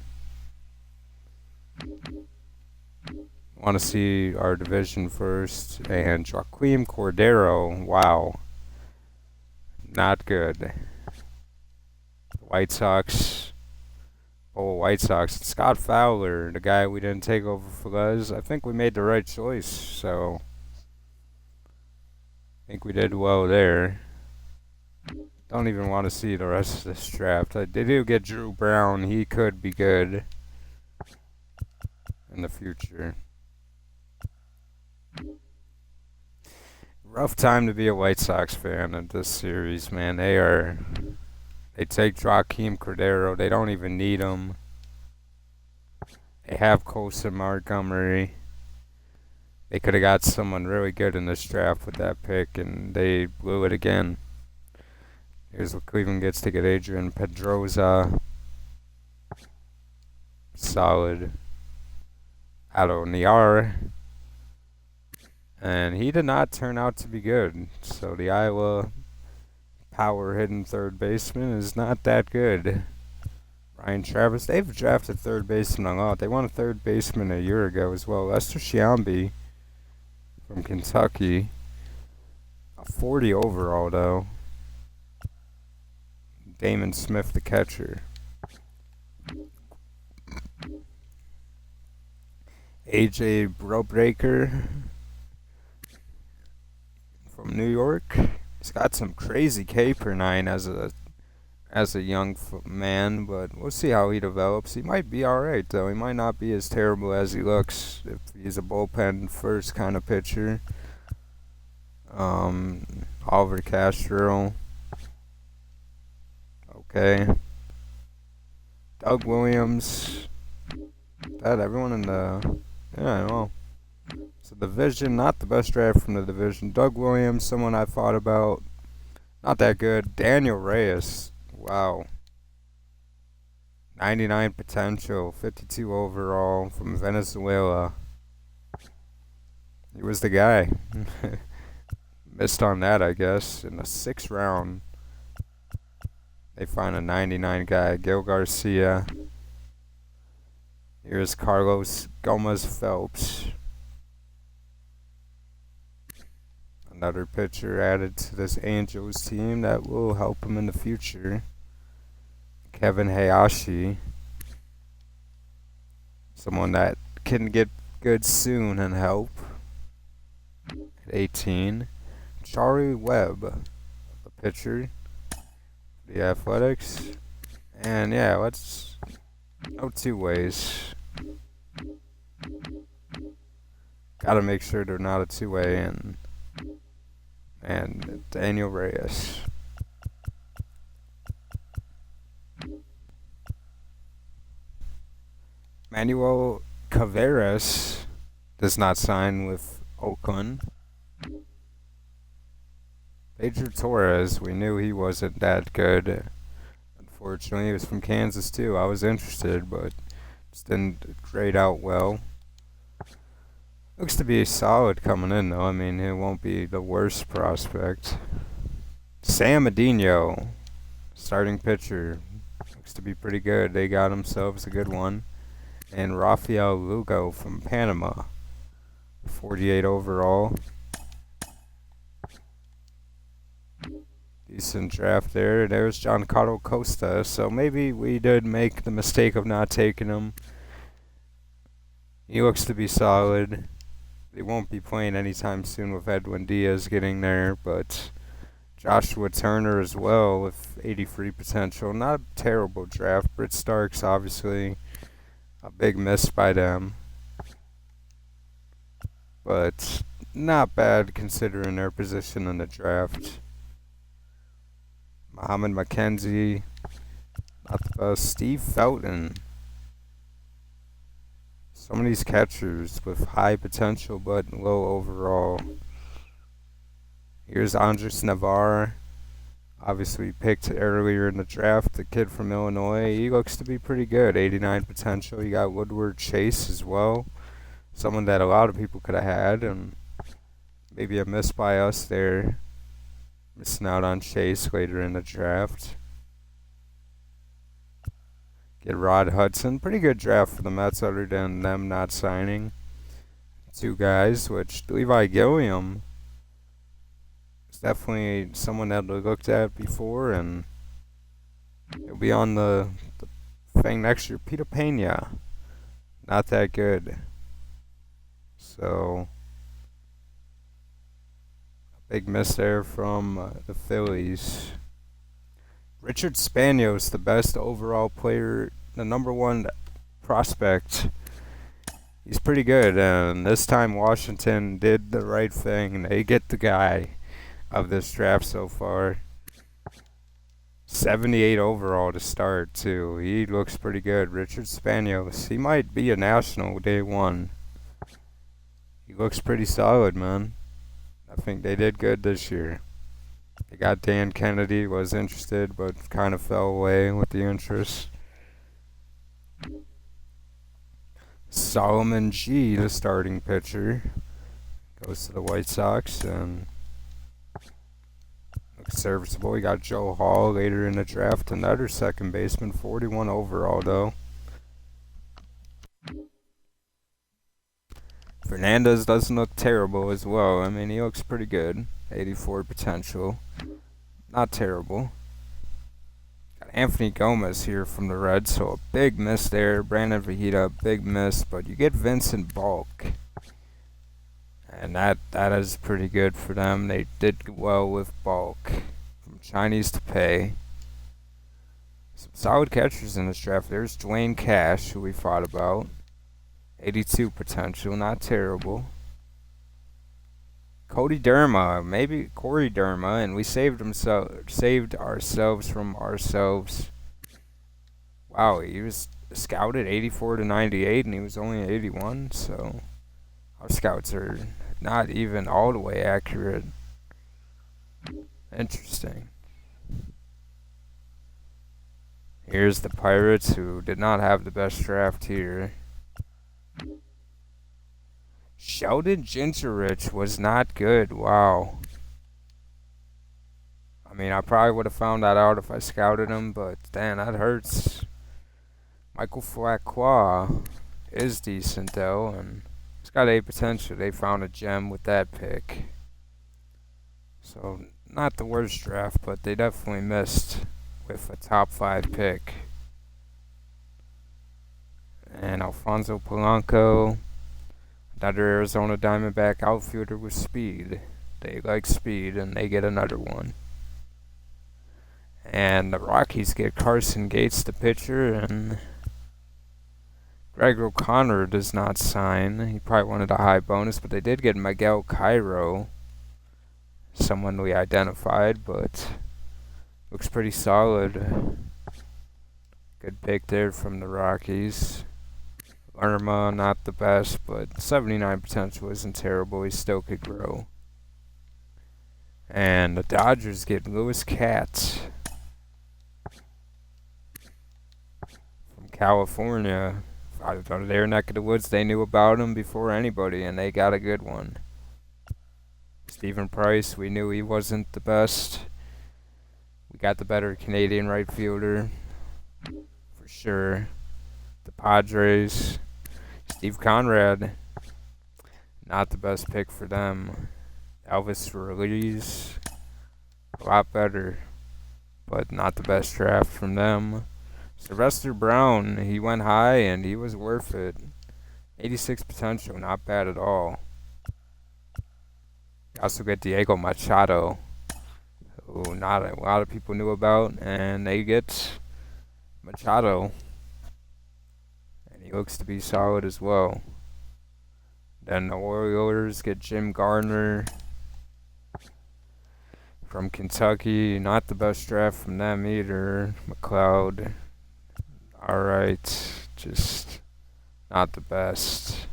Want to see our division first, and Joaquim Cordero. Wow, not good. The White Sox. Oh, White Sox. Scott Fowler, the guy we didn't take over for Les. I think we made the right choice, so I think we did well there. Don't even want to see the rest of this draft. They do get Drew Brown. He could be good in the future. Rough time to be a White Sox fan in this series, man. They take Joaquim Cordero. They don't even need him. They have Colson Montgomery. They could have got someone really good in this draft with that pick, and they blew it again. Here's what Cleveland gets to get Adrian Pedroza. Solid. Ado Niar. And he did not turn out to be good. So the Iowa power hitting third baseman is not that good. Ryan Travis. They've drafted third baseman a lot. They won a third baseman a year ago as well. Lester Shiambi from Kentucky. A 40 overall though. Damon Smith, the catcher. AJ Brobreaker from New York. He's got some crazy K per 9 as a young man, but we'll see how he develops. He might be alright though. He might not be as terrible as he looks if he's a bullpen first kind of pitcher. Oliver Castro. Okay. Doug Williams. That everyone in the So division, not the best draft from the division. Doug Williams, someone I thought about. Not that good. Daniel Reyes. Wow. 99 potential, 52 overall from Venezuela. He was the guy. Missed on that, I guess. In the 6th round. They find a 99 guy, Gil Garcia. Here's Carlos Gomez Phelps. Another pitcher added to this Angels team that will help him in the future. Kevin Hayashi. Someone that can get good soon and help. At 18. Charlie Webb, the pitcher. The Athletics. And yeah, let's go 2 ways. Gotta make sure they're not a 2-way and Daniel Reyes. Manuel Caveras does not sign with Oakland. Pedro Torres, we knew he wasn't that good. Unfortunately, he was from Kansas too. I was interested, but just didn't grade out well. Looks to be solid coming in though. I mean, he won't be the worst prospect. Sam Adino, starting pitcher. Looks to be pretty good. They got themselves a good one. And Rafael Lugo from Panama. 48 overall. Decent draft there. There's Giancarlo Costa. So maybe we did make the mistake of not taking him. He looks to be solid. They won't be playing anytime soon with Edwin Diaz getting there, but Joshua Turner as well with 83 potential. Not a terrible draft. Britt Starks, obviously, a big miss by them. But not bad considering their position in the draft. Muhammad McKenzie, not the best. Steve Felton. Some of these catchers with high potential but low overall. Here's Andres Navarre. Obviously picked earlier in the draft, the kid from Illinois. He looks to be pretty good, 89 potential. You got Woodward Chase as well. Someone that a lot of people could have had, and maybe a miss by us there. Missing out on Chase later in the draft. Get Rod Hudson. Pretty good draft for the Mets other than them not signing 2 guys, which Levi Gilliam is definitely someone that we looked at before, and he'll be on the thing next year. Peter Pena, not that good. So, a big miss there from the Phillies. Richard Spanos, the best overall player, the #1 prospect. He's pretty good, and this time Washington did the right thing. They get the guy of this draft so far. 78 overall to start, too. He looks pretty good. Richard Spanos. He might be a national day 1. He looks pretty solid, man. I think they did good this year. They got Dan Kennedy, was interested, but kind of fell away with the interest. Solomon G, the starting pitcher, goes to the White Sox and looks serviceable. We got Joe Hall later in the draft, another second baseman, 41 overall though. Fernandez doesn't look terrible as well. I mean, he looks pretty good. 84 potential. Not terrible. Got Anthony Gomez here from the Reds, so a big miss there. Brandon Vejita, big miss, but you get Vincent Balk. And that is pretty good for them. They did well with Balk. From Chinese to pay. Some solid catchers in this draft. There's Dwayne Cash, who we thought about. 82 potential, not terrible. Cody Derma, maybe Corey Derma, and we saved ourselves from ourselves. Wow, he was scouted 84 to 98, and he was only 81, so our scouts are not even all the way accurate. Interesting. Here's the Pirates, who did not have the best draft here. Sheldon Gingerich was not good. Wow. I mean, I probably would have found that out if I scouted him, but damn, that hurts. Michael Flacqua is decent, though, and he's got a potential. They found a gem with that pick. So, not the worst draft, but they definitely missed with a top 5 pick. And Alfonso Polanco, another Arizona Diamondback outfielder with speed. They like speed, and they get another one. And the Rockies get Carson Gates, the pitcher, and Greg O'Connor does not sign. He probably wanted a high bonus, but they did get Miguel Cairo, someone we identified, but looks pretty solid. Good pick there from the Rockies. Irma, not the best, but 79 potential isn't terrible. He still could grow. And the Dodgers get Lewis Katz from California. Out of their neck of the woods, they knew about him before anybody, and they got a good one. Stephen Price, we knew he wasn't the best. We got the better Canadian right fielder, for sure. The Padres, Steve Conrad, not the best pick for them. Elvis Ruiz, a lot better, but not the best draft from them. Sylvester Brown, he went high and he was worth it. 86 potential, not bad at all. You also get Diego Machado, who not a lot of people knew about, and they get Machado, and he looks to be solid as well. Then the Orioles get Jim Gardner from Kentucky. Not the best draft from them either. McLeod, alright, just not the best.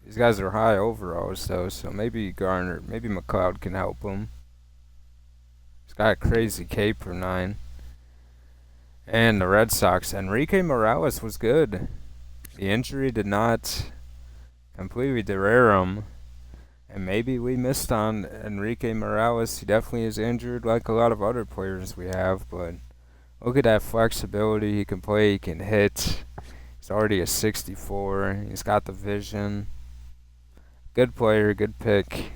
These guys are high overalls though, so maybe Garner, maybe McLeod can help him. He's got a crazy K per 9. And the Red Sox, Enrique Morales was good. The injury did not completely derail him. And maybe we missed on Enrique Morales. He definitely is injured like a lot of other players we have, but look at that flexibility. He can play, he can hit. He's already a 64. He's got the vision. Good player, good pick.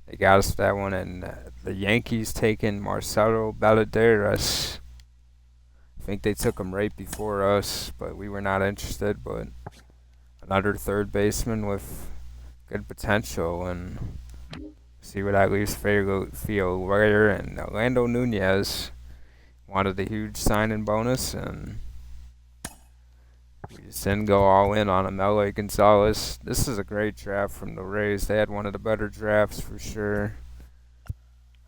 They got us that one, and the Yankees taking Marcelo Baladeras. I think they took him right before us, but we were not interested. But another third baseman with good potential, and see what that leaves Theo Ware and Orlando Nunez. Wanted a huge signing bonus, and we just didn't go all in on him. L.A. Gonzalez. This is a great draft from the Rays. They had one of the better drafts for sure.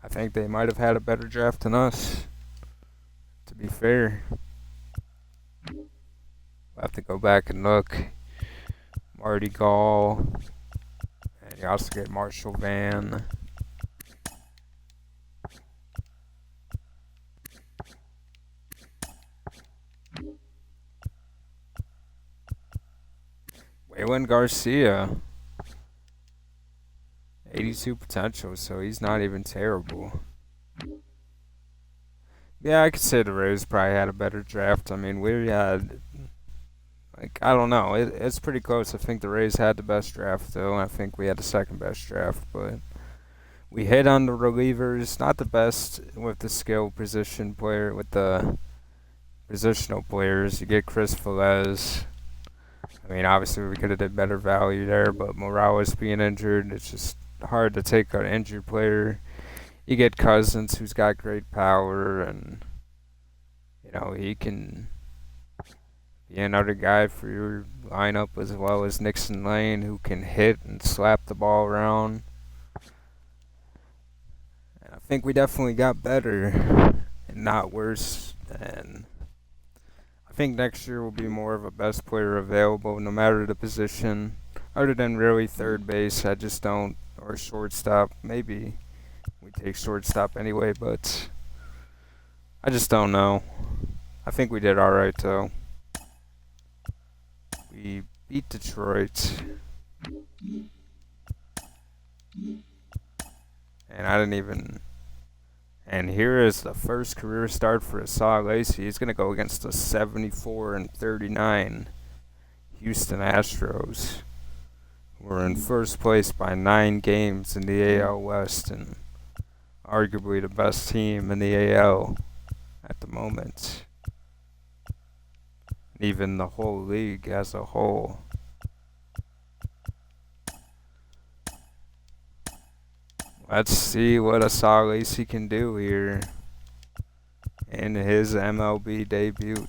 I think they might have had a better draft than us, to be fair. We'll have to go back and look. Marty Gall. And you also get Marshall Van. Waylon Garcia. 82 potential, so he's not even terrible. Yeah, I could say the Rays probably had a better draft. I mean, we had, like, I don't know. It's pretty close. I think the Rays had the best draft, though. I think we had the second best draft, but we hit on the relievers. Not the best with the skill position player, with the positional players. You get Chris Velez. I mean, obviously we could have did better value there, but Morales being injured, it's just hard to take an injured player. You get Cousins, who's got great power, and you know he can be another guy for your lineup, as well as Nixon Lane, who can hit and slap the ball around. And I think we definitely got better and not worse. And I think next year will be more of a best player available, no matter the position. Other than really third base, I just don't, or shortstop. Maybe we take shortstop anyway, but I just don't know. I think we did alright though. We beat Detroit. And I didn't even... And here is the first career start for Asad Lacy. He's going to go against the 74-39 Houston Astros. We're in first place by 9 games in the AL West, and arguably the best team in the AL at the moment. Even the whole league as a whole. Let's see what Asad Lacy can do here in his MLB debut.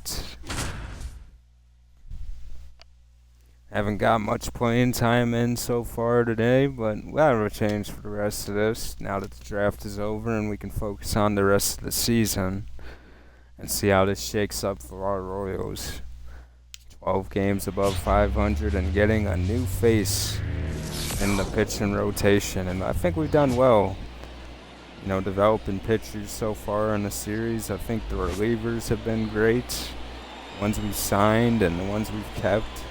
Haven't got much playing time in so far today, but we'll have a change for the rest of this now that the draft is over, and we can focus on the rest of the season and see how this shakes up for our Royals. 12 games above 500 and getting a new face in the pitching rotation, and I think we've done well, you know, developing pitchers so far in the series. I think the relievers have been great, the ones we signed and the ones we've kept.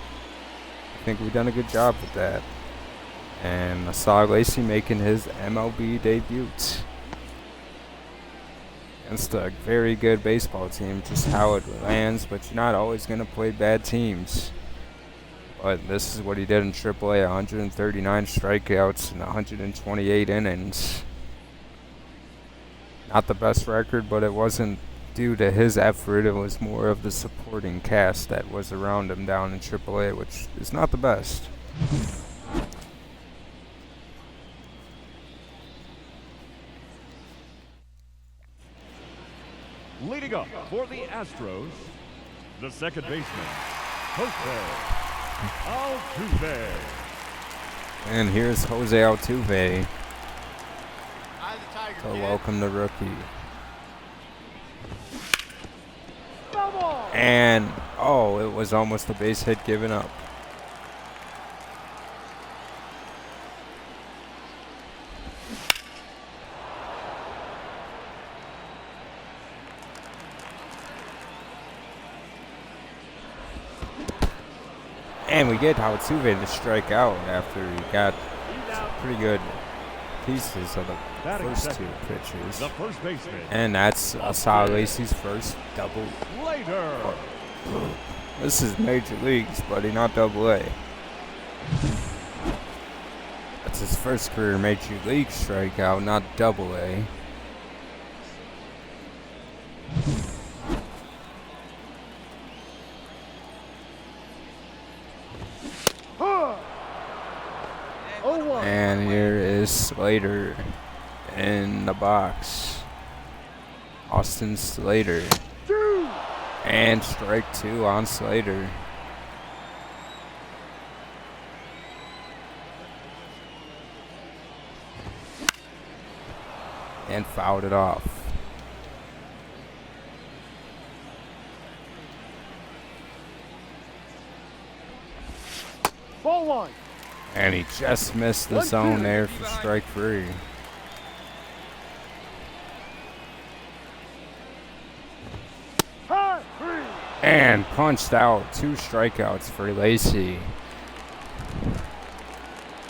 I think we've done a good job with that. And Asad Lacy making his MLB debut against a very good baseball team. Just how it lands, but you're not always going to play bad teams. But this is what he did in AAA, 139 strikeouts in 128 innings. Not the best record, but it wasn't due to his effort. It was more of the supporting cast that was around him down in AAA, which is not the best. Leading up for the Astros, the second baseman, Jose Altuve. And here's Jose Altuve Eye the tiger, to kid. welcome the rookie. And, oh, it was almost a base hit given up. And we get Altuve to strike out after he got pretty good pieces of the first two pitches. The first baseman, And that's Sal Lacey's first double. Later. This is Major Leagues, buddy, not Double A. That's his first career Major League strikeout, not Double A. And here is Slater in the box. Austin Slater. And strike two on Slater. And fouled it off. Ball one. And he just missed the zone there for strike three. High three. And punched out, 2 strikeouts for Lacey.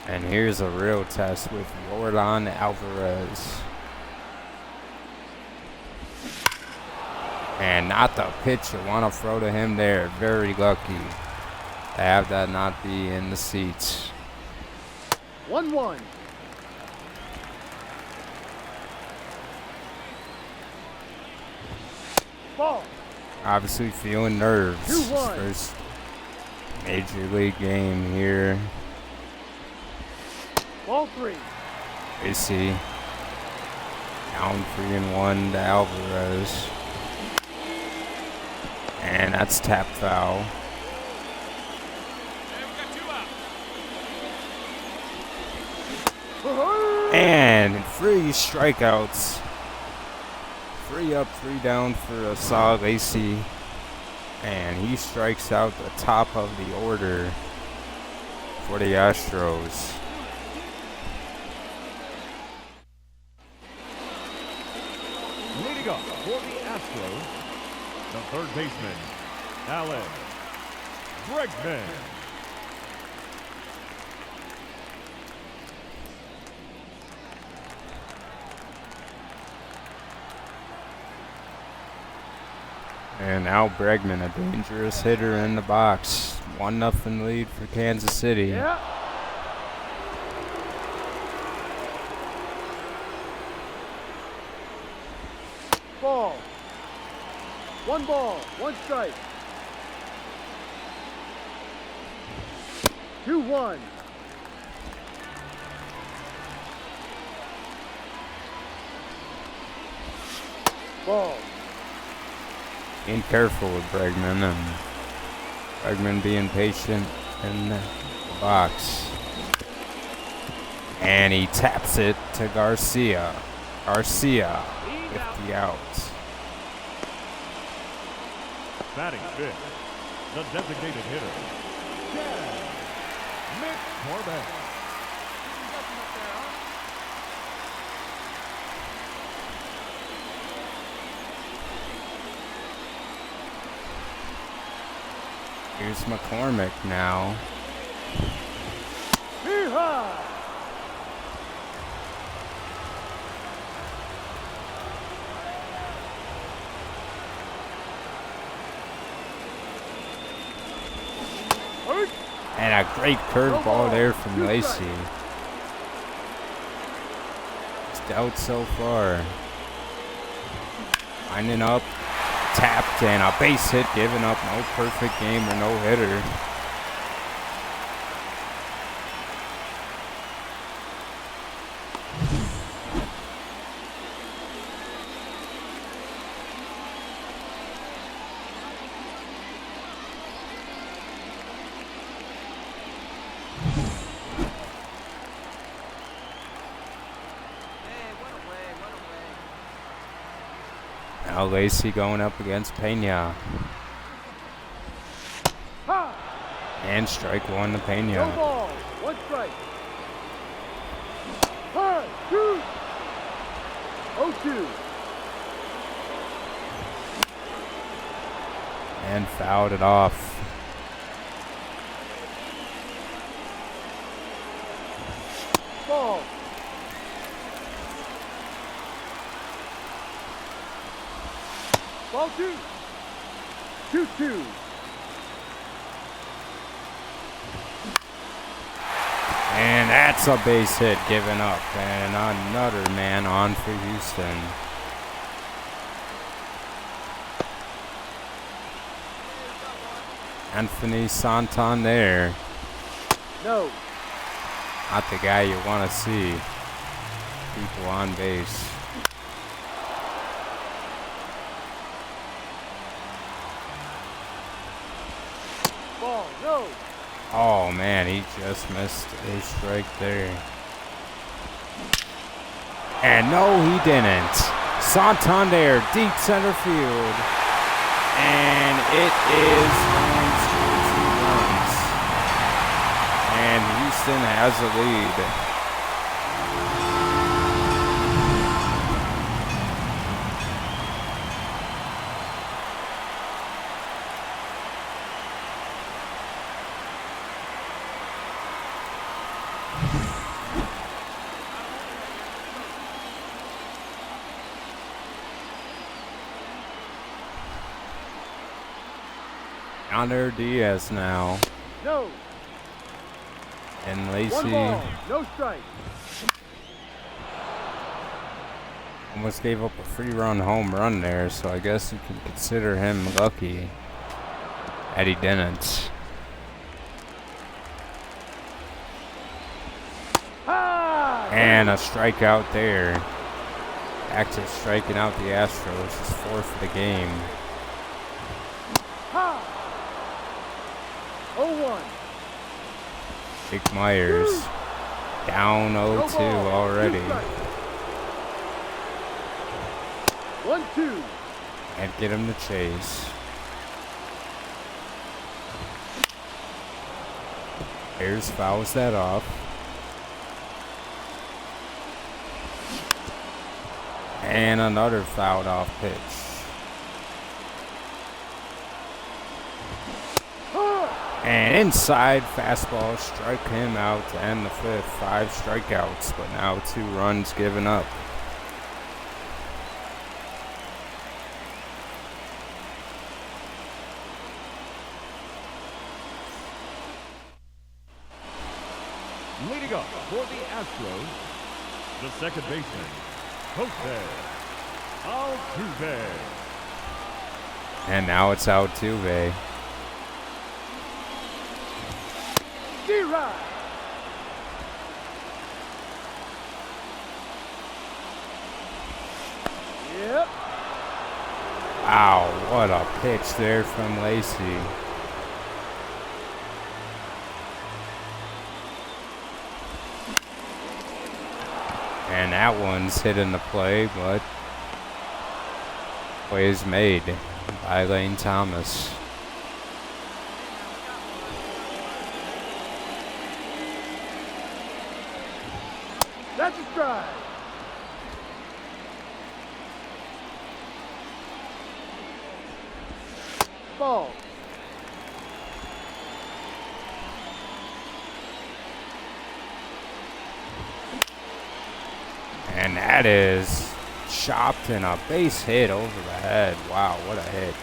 And here's a real test with Yordan Alvarez. And not the pitch you want to throw to him there. Very lucky to have that not be in the seats. 1-1. Ball. Obviously feeling nerves. His 2-1. first major league game here. Ball three. Lacey down 3-1 to Alvarez. And that's tap foul. And we got 2 out. And 3 strikeouts. 3 up, 3 down for Asal Lacey. And he strikes out the top of the order for the Astros. Leading up for the Astros, the third baseman, Alan Bregman. And Al Bregman, a dangerous hitter in the box. 1-0 lead for Kansas City. Yeah. Ball. 1 ball, 1 strike. 2-1. Ball. Being careful with Bregman, and Bregman being patient in the box. And he taps it to Garcia. Garcia with the out. Batting fifth, the designated hitter, Chad McCormick. Here's McCormick now. Yeehaw! And a great curveball there from Lacy. It's out so far. Winding up, tapped, and a base hit given up. No perfect game or no hitter. Now Lacy going up against Pena. Ha! And strike one to No Pena. ball. One strike. Ha! Shoot! 0-2. And fouled it off. Ball. Ball 2. 2-2. And that's a base hit given up. And another man on for Houston. Anthony Santander. No. Not the guy you want to see. People on base. Ball. No. Oh man, he just missed a strike there. And no, he didn't. Santander, deep center field. And it is runs. And Houston has a lead. Yonder Diaz now. No. And One Lacy ball. No strike. almost gave up a 3-run home run there, so I guess you can consider him lucky that he didn't. Ha! And a strikeout there. Back to striking out the Astros. His fourth of the game. Ha! 0-1. Jake Myers down 0-2 already. 1-2. Can't get him to chase. Ayers fouls that off. And another fouled off pitch. And inside fastball, strike him out to end the fifth. 5 strikeouts, but now 2 runs given up. Leading up for the Astros, the second baseman, Jose Altuve. And now it's Altuve. D-Rod. Yep. Wow, what a pitch there from Lacy. And that one's hit in the play, but play is made by Lane Thomas. That's a strike. Ball. And that is chopped and a base hit over the head. Wow, what a hit.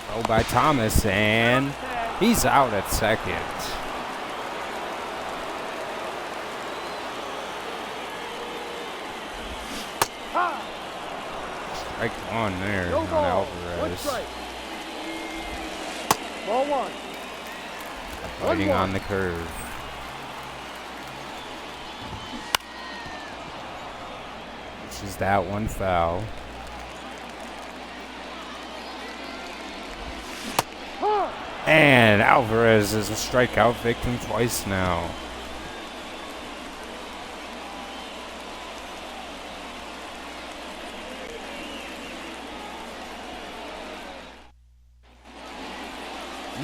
Throw by Thomas, and he's out at second. Strike one there No on ball. One Alvarez. strike. Ball one. Fighting 1-1. on the curve. Which is that one foul. Huh. And Alvarez is a strikeout victim twice now.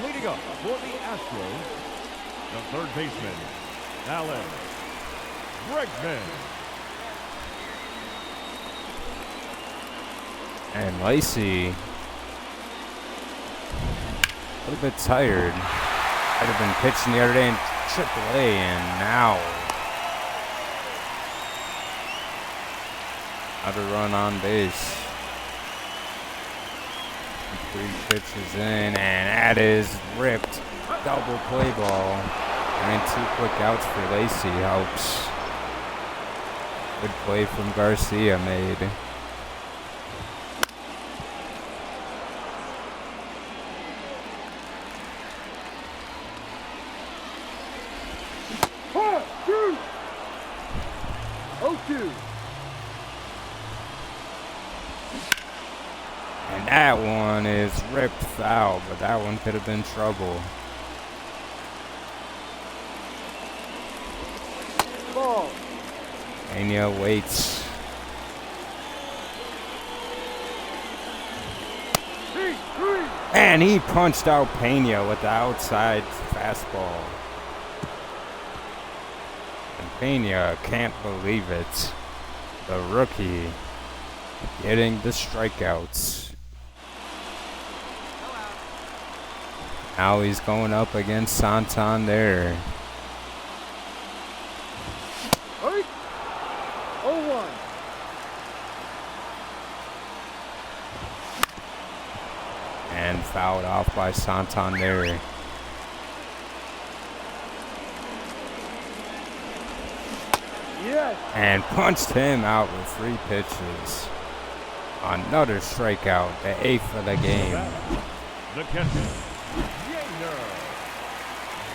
Leading up for the Astros, the third baseman, Alan Bregman. And Lacey, a little bit tired. Might have been pitching the other day in AAA, and now another run on base. 3 pitches in, and that is ripped. Double play ball. And 2 quick outs for Lacey helps. Good play from Garcia made. Huh. 2. 0-2. And that one is ripped foul, but that one could have been trouble. Ball. Pena waits. 3. And he punched out Pena with the outside fastball. And Pena can't believe it. The rookie getting the strikeouts. Now he's going up against Santander. 0-1. And fouled off by Santander. Yes. And punched him out with 3 pitches. Another strikeout, the 8th of the game. The catcher, Yainer.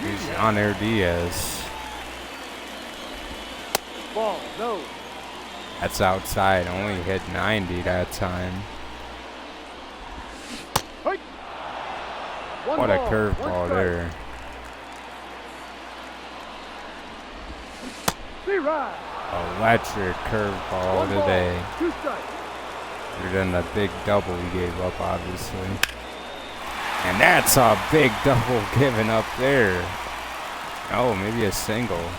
He's Yainer Diaz. Ball. No. That's outside, only hit 90 that time. Hike. One What a ball, curveball 1 strike. there. C-Ride. Electric curveball 1 ball, today. 2 strikes. Better than the big double he gave up, obviously. And that's a big double given up there. Oh, maybe a single.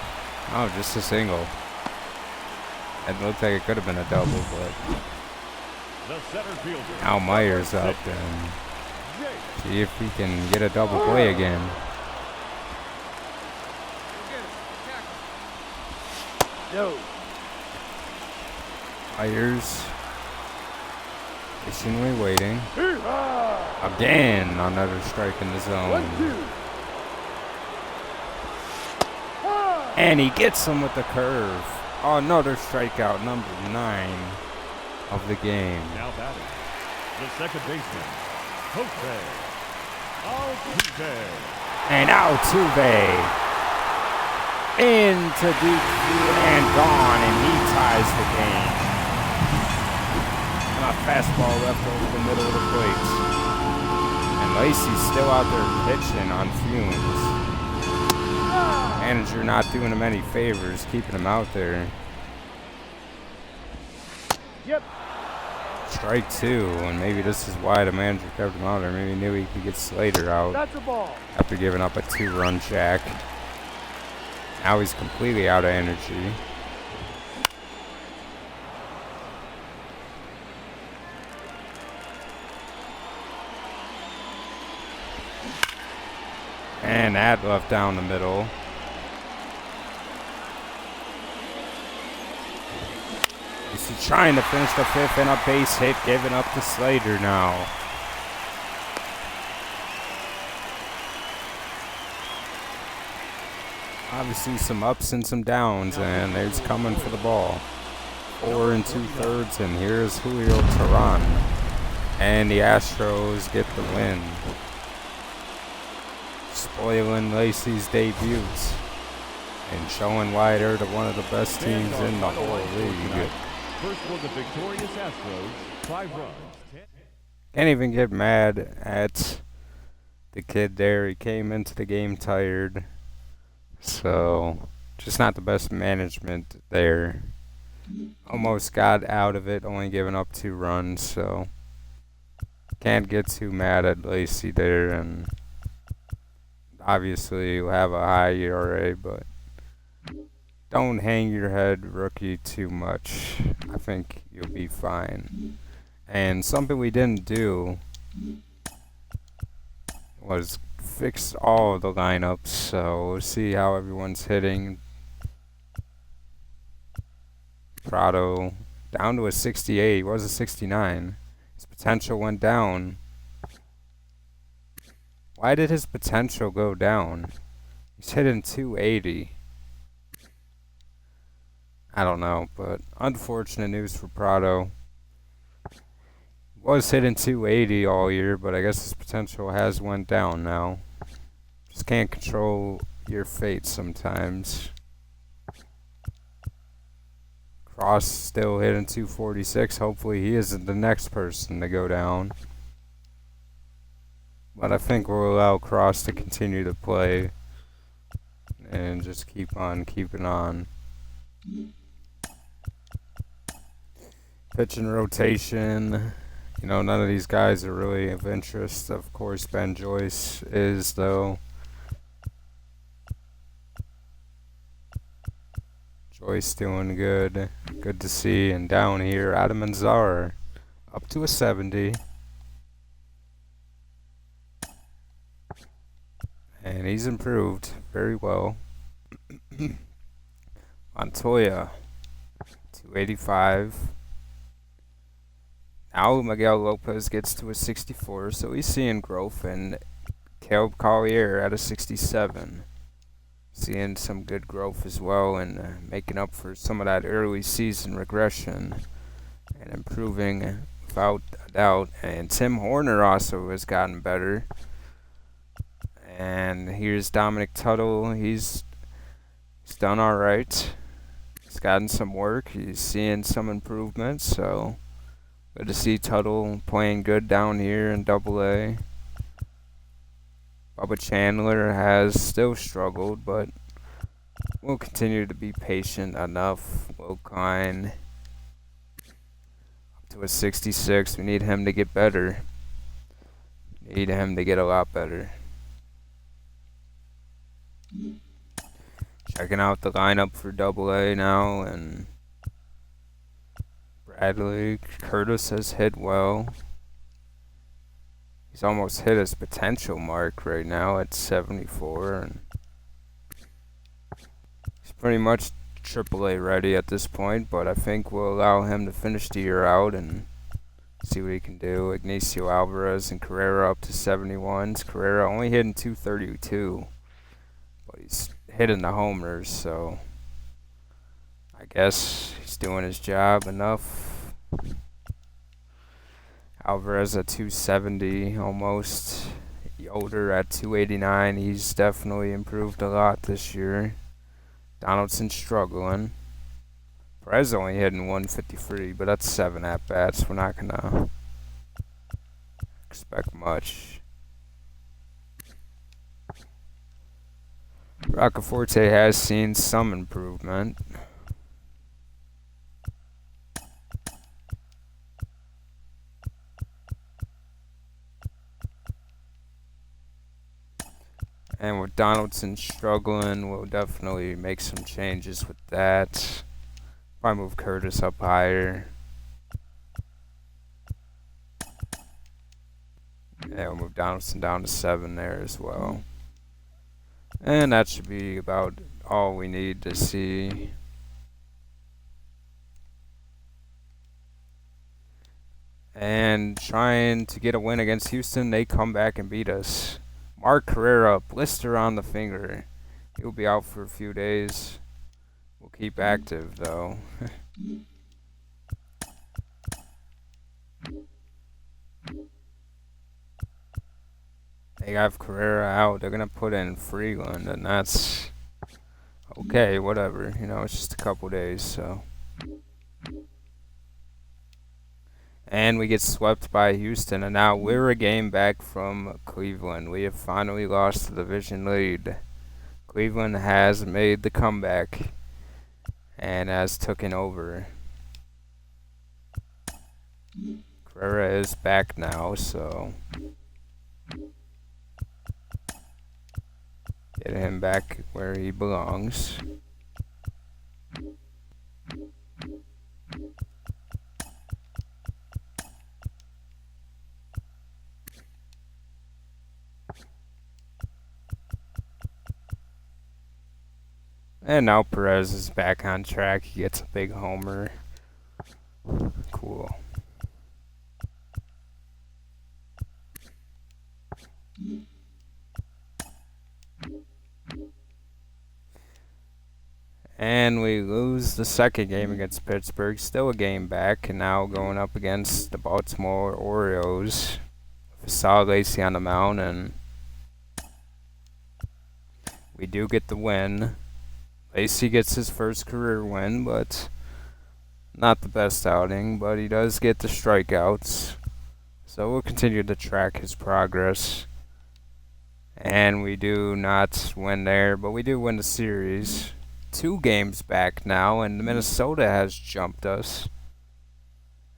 Oh, just a single. It looked like it could have been a double, but The center fielder. now Myers up and see if he can get a double play again. No. Myers patiently waiting. C-Ride. Again, another strike in the 1-2. zone. Ah. And he gets him with the curve. Oh, another strikeout, number 9 of the game. Now batting, the second baseman, Jose Altuve. And Altuve into deep and gone, and he ties the game. And a fastball left over the middle of the plate. And Lacey's still out there pitching on fumes. Manager not doing him any favors, keeping him out there. Yep. Strike 2, and maybe this is why the manager kept him out there. Maybe he knew he could get Slater out That's a ball. after giving up a 2-run jack. Now he's completely out of energy. And that left down the middle. He's trying to finish the 5th and a base hit, giving up to Slater now. Obviously some ups and some downs, and there's coming for the ball. 4 2/3, and here's Julio Teheran. And the Astros get the win. Spoiling Lacey's debuts and showing why they're one of the best teams in the whole league. First for the victorious Astros, 5 runs. Can't even get mad at the kid there. He came into the game tired. So, just not the best management there. Almost got out of it, only giving up 2 runs. So, can't get too mad at Lacey there. And obviously, you'll have a high ERA, but don't hang your head, rookie, too much. I think you'll be fine. And something we didn't do was fix all of the lineups, so we'll see how everyone's hitting. Prado down to a 68, he was a 69. His potential went down. Why did his potential go down? He's hitting 280. I don't know, but unfortunate news for Prado. Was hitting 280 all year, but I guess his potential has went down now. Just can't control your fate sometimes. Cross still hitting 246. Hopefully he isn't the next person to go down. But I think we'll allow Cross to continue to play and just keep on keeping on. Pitching rotation. You know, none of these guys are really of interest. Of course, Ben Joyce is, though. Joyce doing good. Good to see. And down here, Adam Manzar up to a 70. And he's improved very well. Montoya, 285. Now Miguel Lopez gets to a 64, so he's seeing growth, and Caleb Collier at a 67. Seeing some good growth as well, and making up for some of that early season regression and improving without a doubt. And Tim Horner also has gotten better. And here's Dominic Tuttle. He's done all right. He's gotten some work. He's seeing some improvements, so good to see Tuttle playing good down here in Double-A. Bubba Chandler has still struggled, but we'll continue to be patient enough. Will Klein up to a 66. We need him to get better. Need him to get a lot better. Checking out the lineup for Double-A now, and Bradley Curtis has hit well. He's almost hit his potential mark right now at 74, and he's pretty much AAA ready at this point, but I think we'll allow him to finish the year out and see what he can do. Ignacio Alvarez and Carrera up to 71s. Carrera only hitting 232, but he's hitting the homers, so I guess he's doing his job enough. Alvarez at 270 almost. Yoder at 289. He's definitely improved a lot this year. Donaldson's struggling. Perez only hitting 153, but that's 7 at-bats. We're not going to expect much. Roccaforte has seen some improvement. And with Donaldson struggling, we'll definitely make some changes with that. Probably move Curtis up higher. Yeah, we'll move Donaldson down to 7 there as well. And that should be about all we need to see. And trying to get a win against Houston, they come back and beat us. Mark Carrera, blister on the finger. He'll be out for a few days. We'll keep active, though. They have Carrera out. They're gonna put in Freeland, and that's okay. Whatever. You know, it's just a couple days, so. And we get swept by Houston, and now we're a game back from Cleveland. We have finally lost the division lead. Cleveland has made the comeback and has taken over. Carrera is back now, so get him back where he belongs. And now Perez is back on track. He gets a big homer. Cool. And we lose the second game against Pittsburgh. Still a game back. And now going up against the Baltimore Orioles. Saw Lacey on the mound. And we do get the win. Lacey gets his first career win, but not the best outing, but he does get the strikeouts. So we'll continue to track his progress. And we do not win there, but we do win the series. 2 games back now, and Minnesota has jumped us.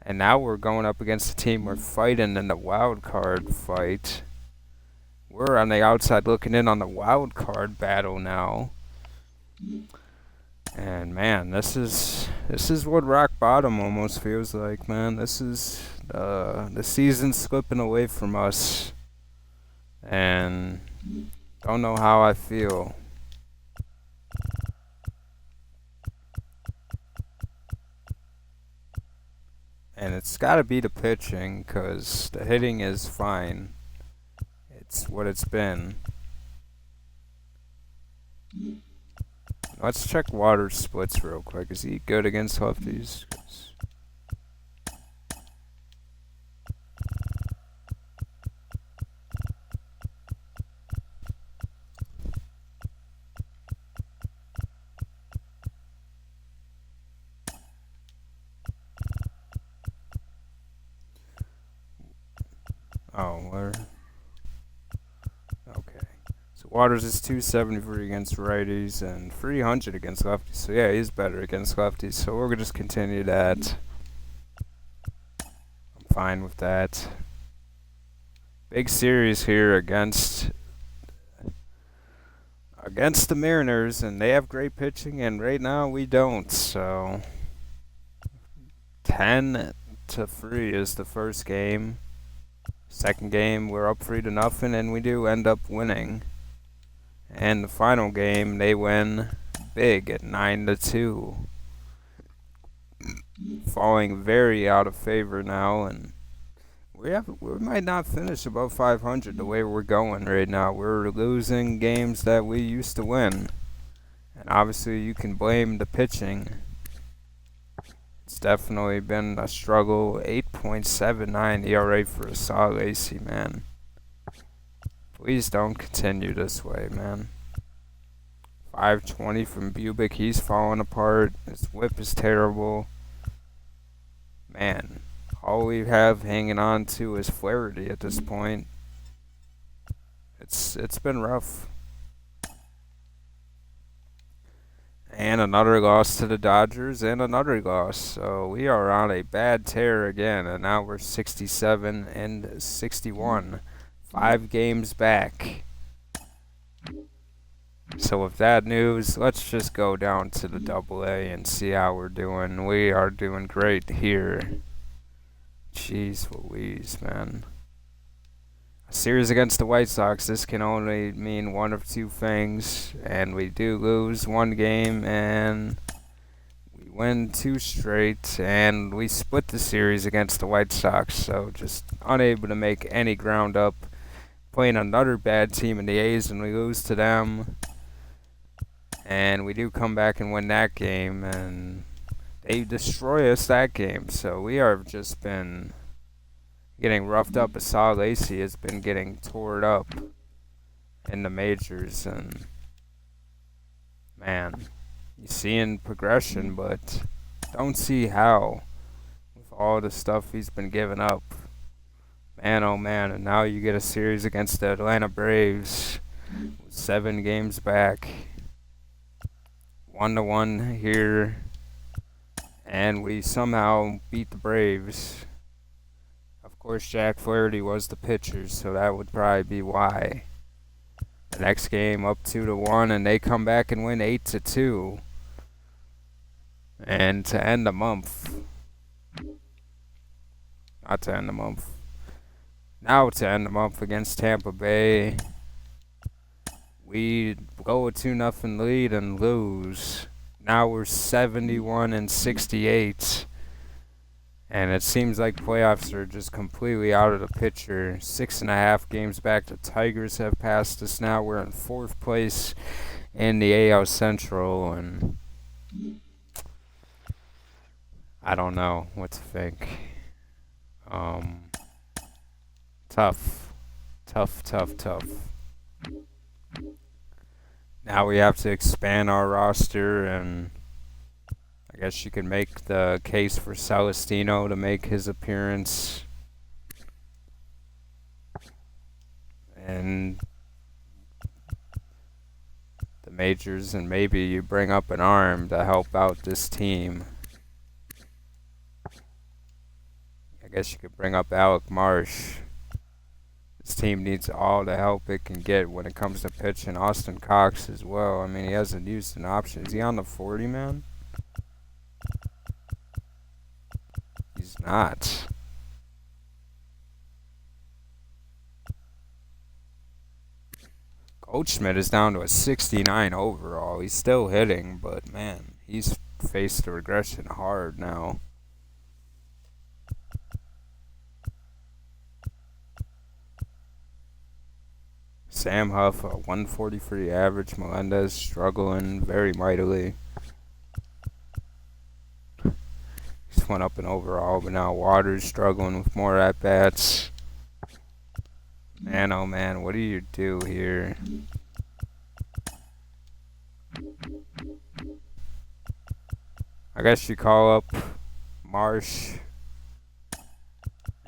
And now we're going up against a team we're fighting in the wild card fight. We're on the outside looking in on the wild card battle now. And man, this is what rock bottom almost feels like, man. This is the season slipping away from us, and don't know how I feel. And it's got to be the pitching, 'cause the hitting is fine. It's what it's been. Let's check Waters' splits real quick. Is he good against lefties? Oh, where? Okay. So Waters is 273 against righties and 300 against lefties. So yeah, he's better against lefties. So we're gonna just continue that. I'm fine with that. Big series here against the Mariners, and they have great pitching, and right now we don't. So 10-3 is the first game. Second game, we're up 3-0, and we do end up winning. And the final game, they win big at 9-2. Falling very out of favor now, and we might not finish above 500 the way we're going right now. We're losing games that we used to win. And obviously you can blame the pitching. It's definitely been a struggle. 8.79 ERA for Asal Lacey, man. Please don't continue this way, man. 520 from Bubic. He's falling apart. His whip is terrible. Man, all we have hanging on to is Flaherty at this point. It's been rough. And another loss to the Dodgers, and another loss. So we are on a bad tear again, and now we're 67-61. 5 games back. So with that news, let's just go down to the AA and see how we're doing. We are doing great here. Jeez Louise, man. A series against the White Sox, this can only mean one of 2 things. And we do lose 1 game, and we win 2 straight, and we split the series against the White Sox. So just unable to make any ground up. Playing another bad team in the A's, and we lose to them. And we do come back and win that game, and they destroy us that game. So we have just been getting roughed up. Asal Lacey has been getting tore up in the majors, and man, you seeing progression, but don't see how with all the stuff he's been giving up. Man, oh man, and now you get a series against the Atlanta Braves, 7 games back, 1-1 here, and we somehow beat the Braves. Of course, Jack Flaherty was the pitcher, so that would probably be why. The next game up 2-1, and they come back and win 8-2. And to end the month, not to end the month, now to end the month against Tampa Bay, we go a 2-0 lead and lose. Now we're 71-68. And it seems like playoffs are just completely out of the picture. 6.5 games back. The Tigers have passed us now. We're in 4th place in the AL Central, and I don't know what to think. Tough. Now we have to expand our roster, and I guess you could make the case for Celestino to make his appearance. And the majors, and maybe you bring up an arm to help out this team. I guess you could bring up Alec Marsh. This team needs all the help it can get when it comes to pitching. Austin Cox as well. I mean, he hasn't used an option. Is he on the 40 man? He's not. Goldschmidt is down to a 69 overall. He's still hitting, but man, he's faced the regression hard now. Sam Huff, a 143 average. Melendez struggling very mightily. He's went up in overall, but now Waters struggling with more at-bats. Man, oh man, what do you do here? I guess you call up Marsh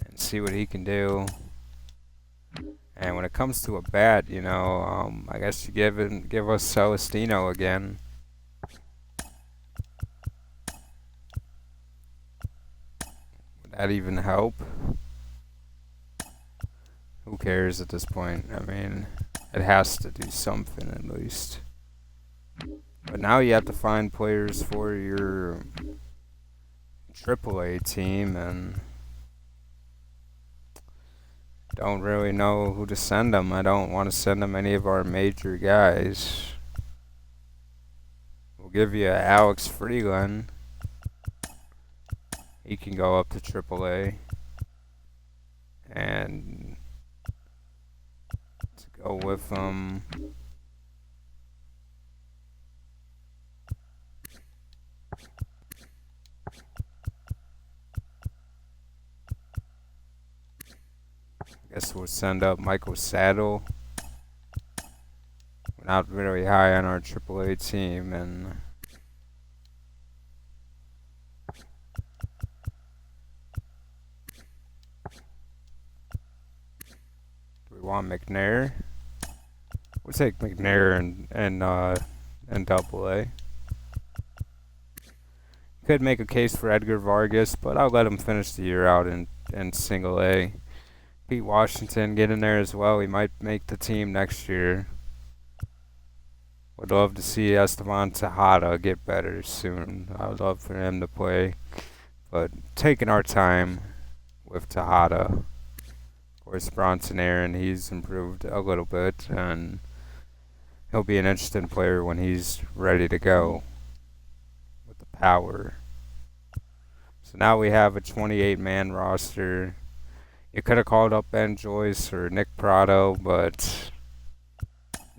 and see what he can do. And when it comes to a bat, you know, I guess you give us Celestino again. Would that even help? Who cares at this point? I mean, it has to do something at least. But now you have to find players for your AAA team, and don't really know who to send them. I don't want to send them any of our major guys. We'll give you Alex Freeland. He can go up to AAA. And to go with him, I guess we'll send up Michael Saddle. We're not really high on our AAA team, and do we want McNair? We'll take McNair and AA. Could make a case for Edgar Vargas, but I'll let him finish the year out in single A. Pete Washington, get in there as well. He might make the team next year. Would love to see Esteban Tejada get better soon. I would love for him to play. But taking our time with Tejada. Of course, Bronson Aaron, he's improved a little bit, and he'll be an interesting player when he's ready to go with the power. So now we have a 28-man roster. You could have called up Ben Joyce or Nick Prado, but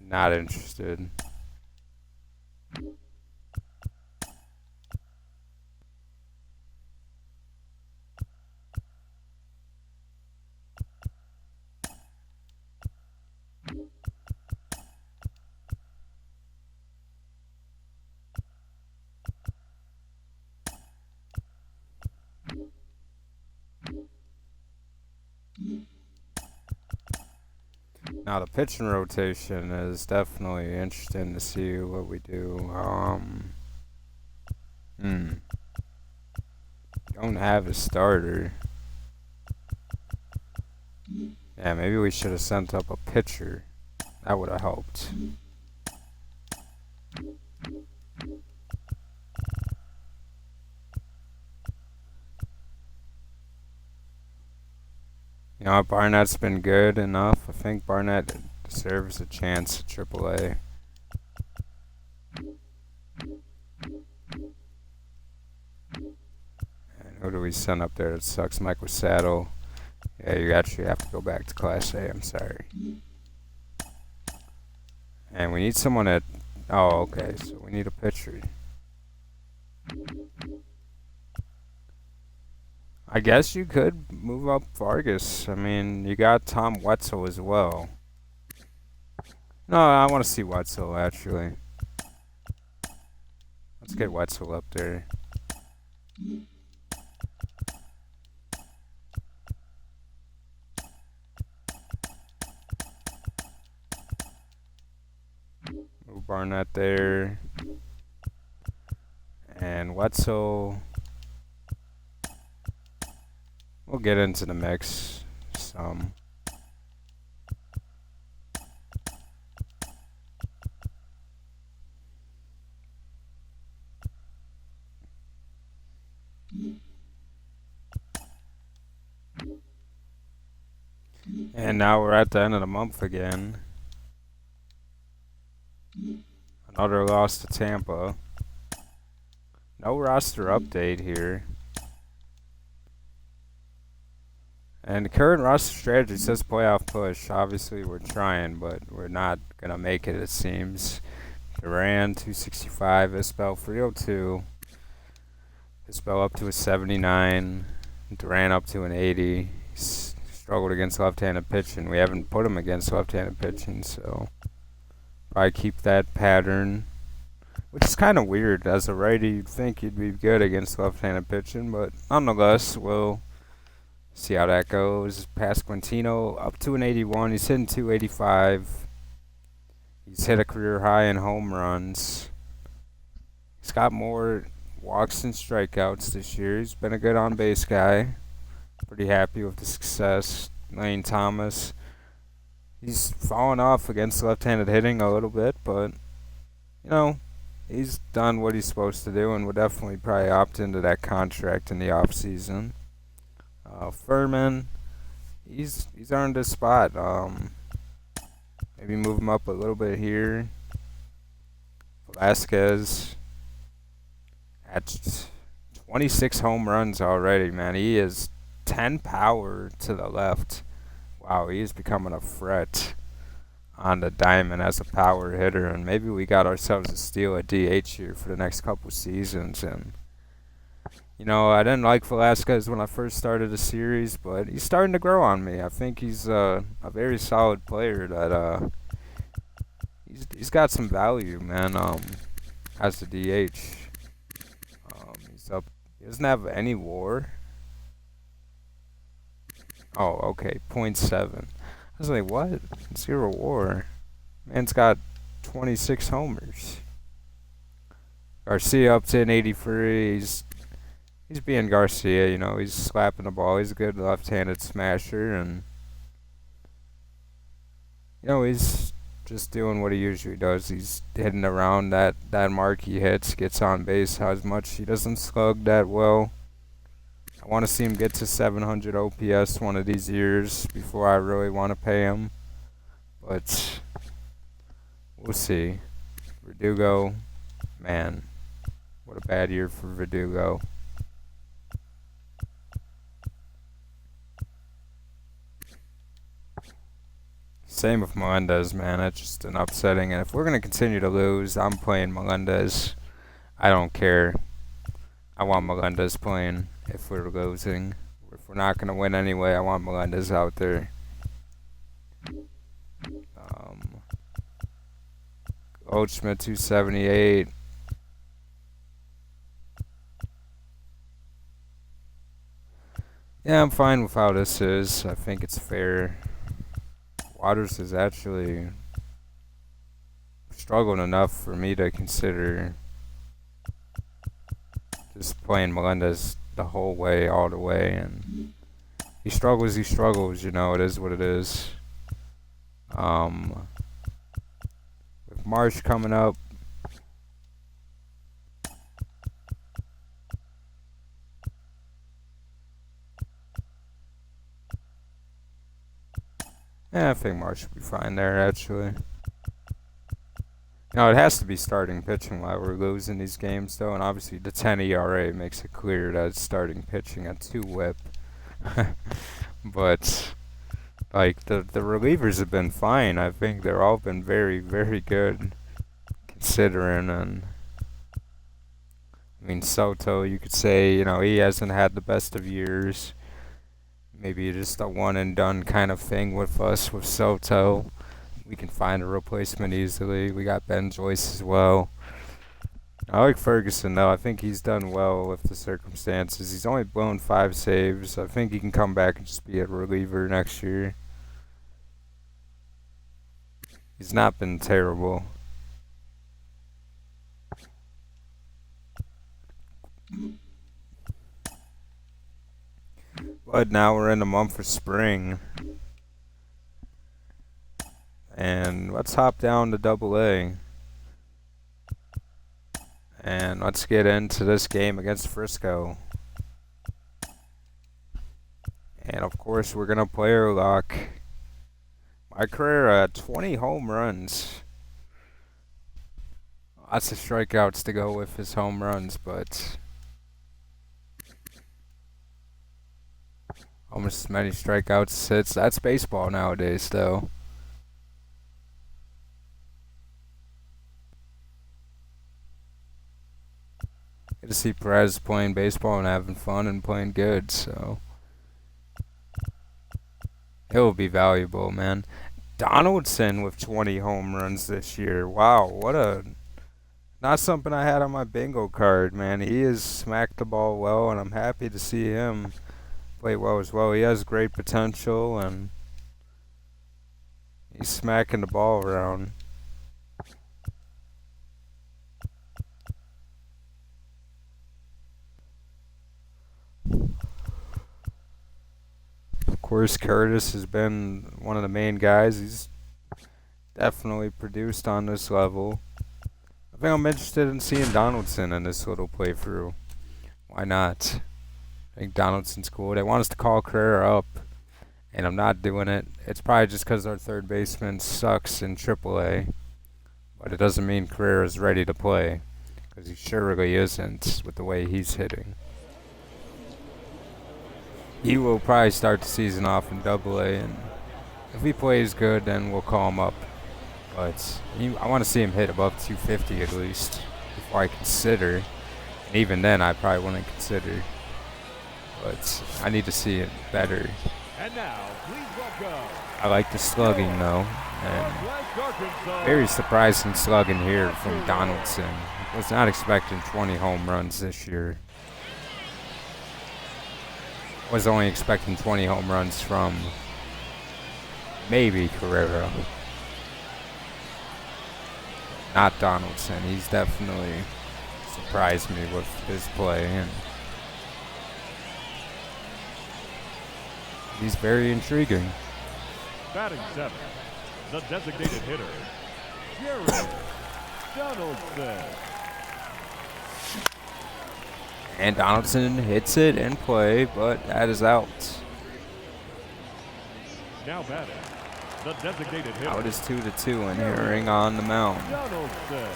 not interested. Now the pitching rotation is definitely interesting to see what we do. Don't have a starter. Yeah, maybe we should have sent up a pitcher. That would have helped. You know, Barnett's been good enough. I think Barnett deserves a chance at AAA. And who do we send up there that sucks? Michael Saddle. Yeah, you actually have to go back to Class A. I'm sorry. And we need someone at... Oh, okay. So we need a pitcher. I guess you could move up Vargas. I mean, you got Tom Wetzel as well. No, I want to see Wetzel, actually. Let's get Wetzel up there. Move Barnett there. And Wetzel... We'll get into the mix some. And now we're at the end of the month again. Another loss to Tampa. No roster update here. And the current roster strategy says playoff push. Obviously, we're trying, but we're not going to make it seems. Duran, 265. Isbell, 302. Isbell up to a 79. Duran up to an 80. He's struggled against left-handed pitching. We haven't put him against left-handed pitching, so probably keep that pattern. Which is kind of weird. As a righty, you'd think you'd be good against left-handed pitching, but nonetheless, we'll see how that goes. Pasquantino up to an 81. He's hitting 285. He's hit a career high in home runs. He's got more walks than strikeouts this year. He's been a good on-base guy. Pretty happy with the success. Lane Thomas. He's fallen off against left-handed hitting a little bit, but, you know, he's done what he's supposed to do and will definitely probably opt into that contract in the offseason. Furman, he's earned his spot. Maybe move him up a little bit here. Velasquez at 26 home runs already, man. He is 10 power to the left. Wow, he is becoming a threat on the diamond as a power hitter, and maybe we got ourselves a steal at DH here for the next couple seasons. And you know, I didn't like Velasquez when I first started the series, but he's starting to grow on me. I think he's a very solid player that he's got some value, man. As a DH, he's up. He doesn't have any WAR. Oh, okay, .7. I was like, what? 0 WAR. Man's got 26 homers. Garcia up to an 83. He's being Garcia, you know. He's slapping the ball. He's a good left-handed smasher, and you know, he's just doing what he usually does. He's hitting around that mark he hits, gets on base as much. He doesn't slug that well. I want to see him get to 700 OPS one of these years before I really want to pay him. But we'll see. Verdugo, man, what a bad year for Verdugo. Same with Melendez, man. That's just an upsetting. And if we're going to continue to lose, I'm playing Melendez. I don't care. I want Melendez playing if we're losing. If we're not going to win anyway, I want Melendez out there. Goldschmidt, 278. Yeah, I'm fine with how this is. I think it's fair. Waters has actually struggled enough for me to consider just playing Melendez the whole way, all the way, and he struggles, you know, it is what it is. With Marsh coming up, yeah, I think Marsh should be fine there, actually. No, it has to be starting pitching while we're losing these games, though, and obviously the 10 ERA makes it clear that it's starting pitching at 2 WHIP. But, like, the relievers have been fine. I think they're all been very, very good, considering, and I mean, Soto, you could say, you know, he hasn't had the best of years. Maybe just a one-and-done kind of thing with us, with Soto. We can find a replacement easily. We got Ben Joyce as well. I like Ferguson, though. I think he's done well with the circumstances. He's only blown 5 saves. I think he can come back and just be a reliever next year. He's not been terrible. But now we're in the month of spring. And let's hop down to Double-A. And let's get into this game against Frisco. And of course, we're going to play our luck. Mike Carrera, 20 home runs. Lots of strikeouts to go with his home runs, but almost as many strikeouts as hits. That's baseball nowadays, though. Good to see Perez playing baseball and having fun and playing good, so he'll be valuable, man. Donaldson with 20 home runs this year. Wow, what a... Not something I had on my bingo card, man. He has smacked the ball well, and I'm happy to see him play well as well. He has great potential, and he's smacking the ball around. Of course, Curtis has been one of the main guys. He's definitely produced on this level. I think I'm interested in seeing Donaldson in this little playthrough. Why not? I think Donaldson's cool. They want us to call Carrera up, and I'm not doing it. It's probably just because our third baseman sucks in AAA, but it doesn't mean Carrera's ready to play, because he surely isn't with the way he's hitting. He will probably start the season off in Double-A, and if he plays good, then we'll call him up. But I want to see him hit above 250 at least before I consider. And even then, I probably wouldn't consider. But I need to see it better. And now, please welcome. I like the slugging, though. And very surprising slugging here from Donaldson. Was not expecting 20 home runs this year. Was only expecting 20 home runs from maybe Carrera. Not Donaldson. He's definitely surprised me with his play, and he's very intriguing. Batting 7, the designated hitter, Jared Donaldson. And Donaldson hits it in play, but that is out. Now batting, the designated hitter. Out is 2-2 and Herring on the mound. Donaldson.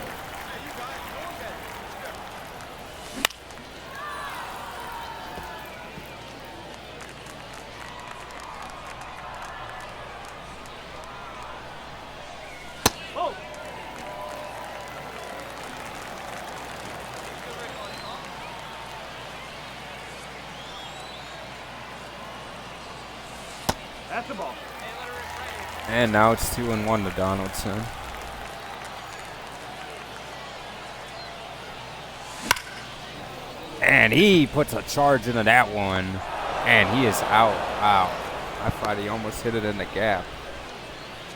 That's the ball. And now it's 2-1 to Donaldson. And he puts a charge into that one. And he is out. Wow. I thought he almost hit it in the gap.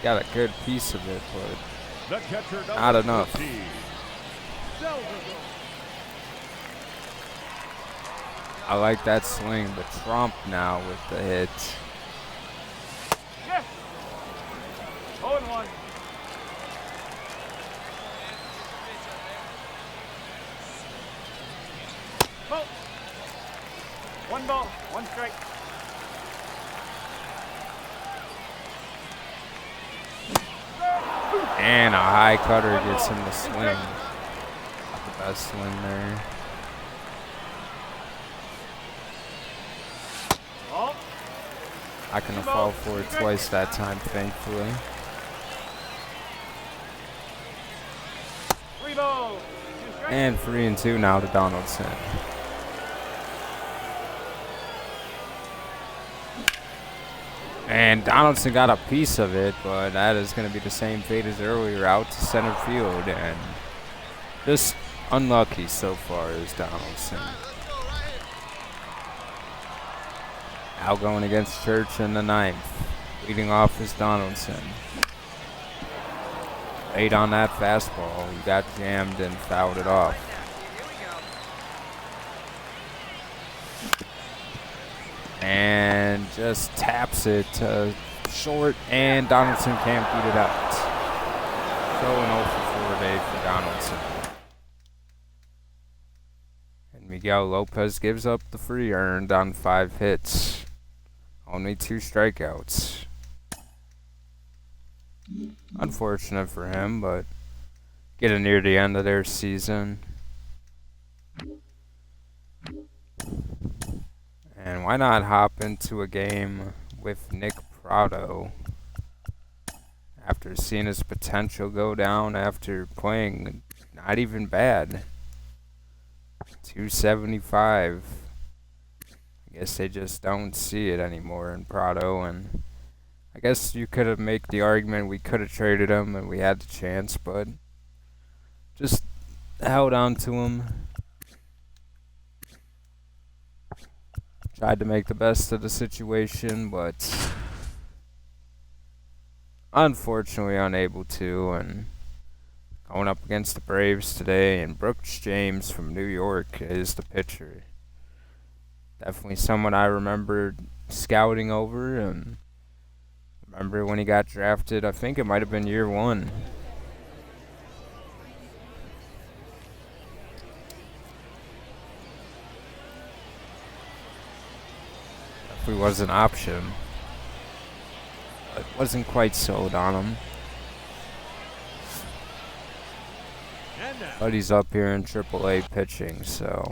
got a good piece of it, but The catcher, number not enough. 14. Salvador. I like that swing, but Trump now with the hit. Yes. 0-1. Ball. 1 ball, 1 strike. And a high cutter gets him the swing. Not the best swing there. Ball. Not gonna fall for it twice that time, thankfully. 3 balls, 2 strikes. And 3-2 now to Donaldson. And Donaldson got a piece of it, but that is going to be the same fate as earlier, out to center field. And just unlucky so far is Donaldson. Now going against Church in the 9th. Leading off is Donaldson. Late on that fastball, he got jammed and fouled it off. And just taps it short, and Donaldson can't beat it out. So an 0 for 4 day for Donaldson. And Miguel Lopez gives up the free earned on 5 hits. Only 2 strikeouts. Unfortunate for him, but getting near the end of their season. And why not hop into a game with Nick Prado after seeing his potential go down after playing not even bad. 275. I guess they just don't see it anymore in Prado, and I guess you could have made the argument we could have traded him and we had the chance, but just held on to him. Tried to make the best of the situation, but unfortunately unable to. And going up against the Braves today, and Brooks James from New York is the pitcher. Definitely someone I remember scouting over, and remember when he got drafted, I think it might have been year 1. Definitely was an option, but wasn't quite sold on him. But he's up here in AAA pitching, so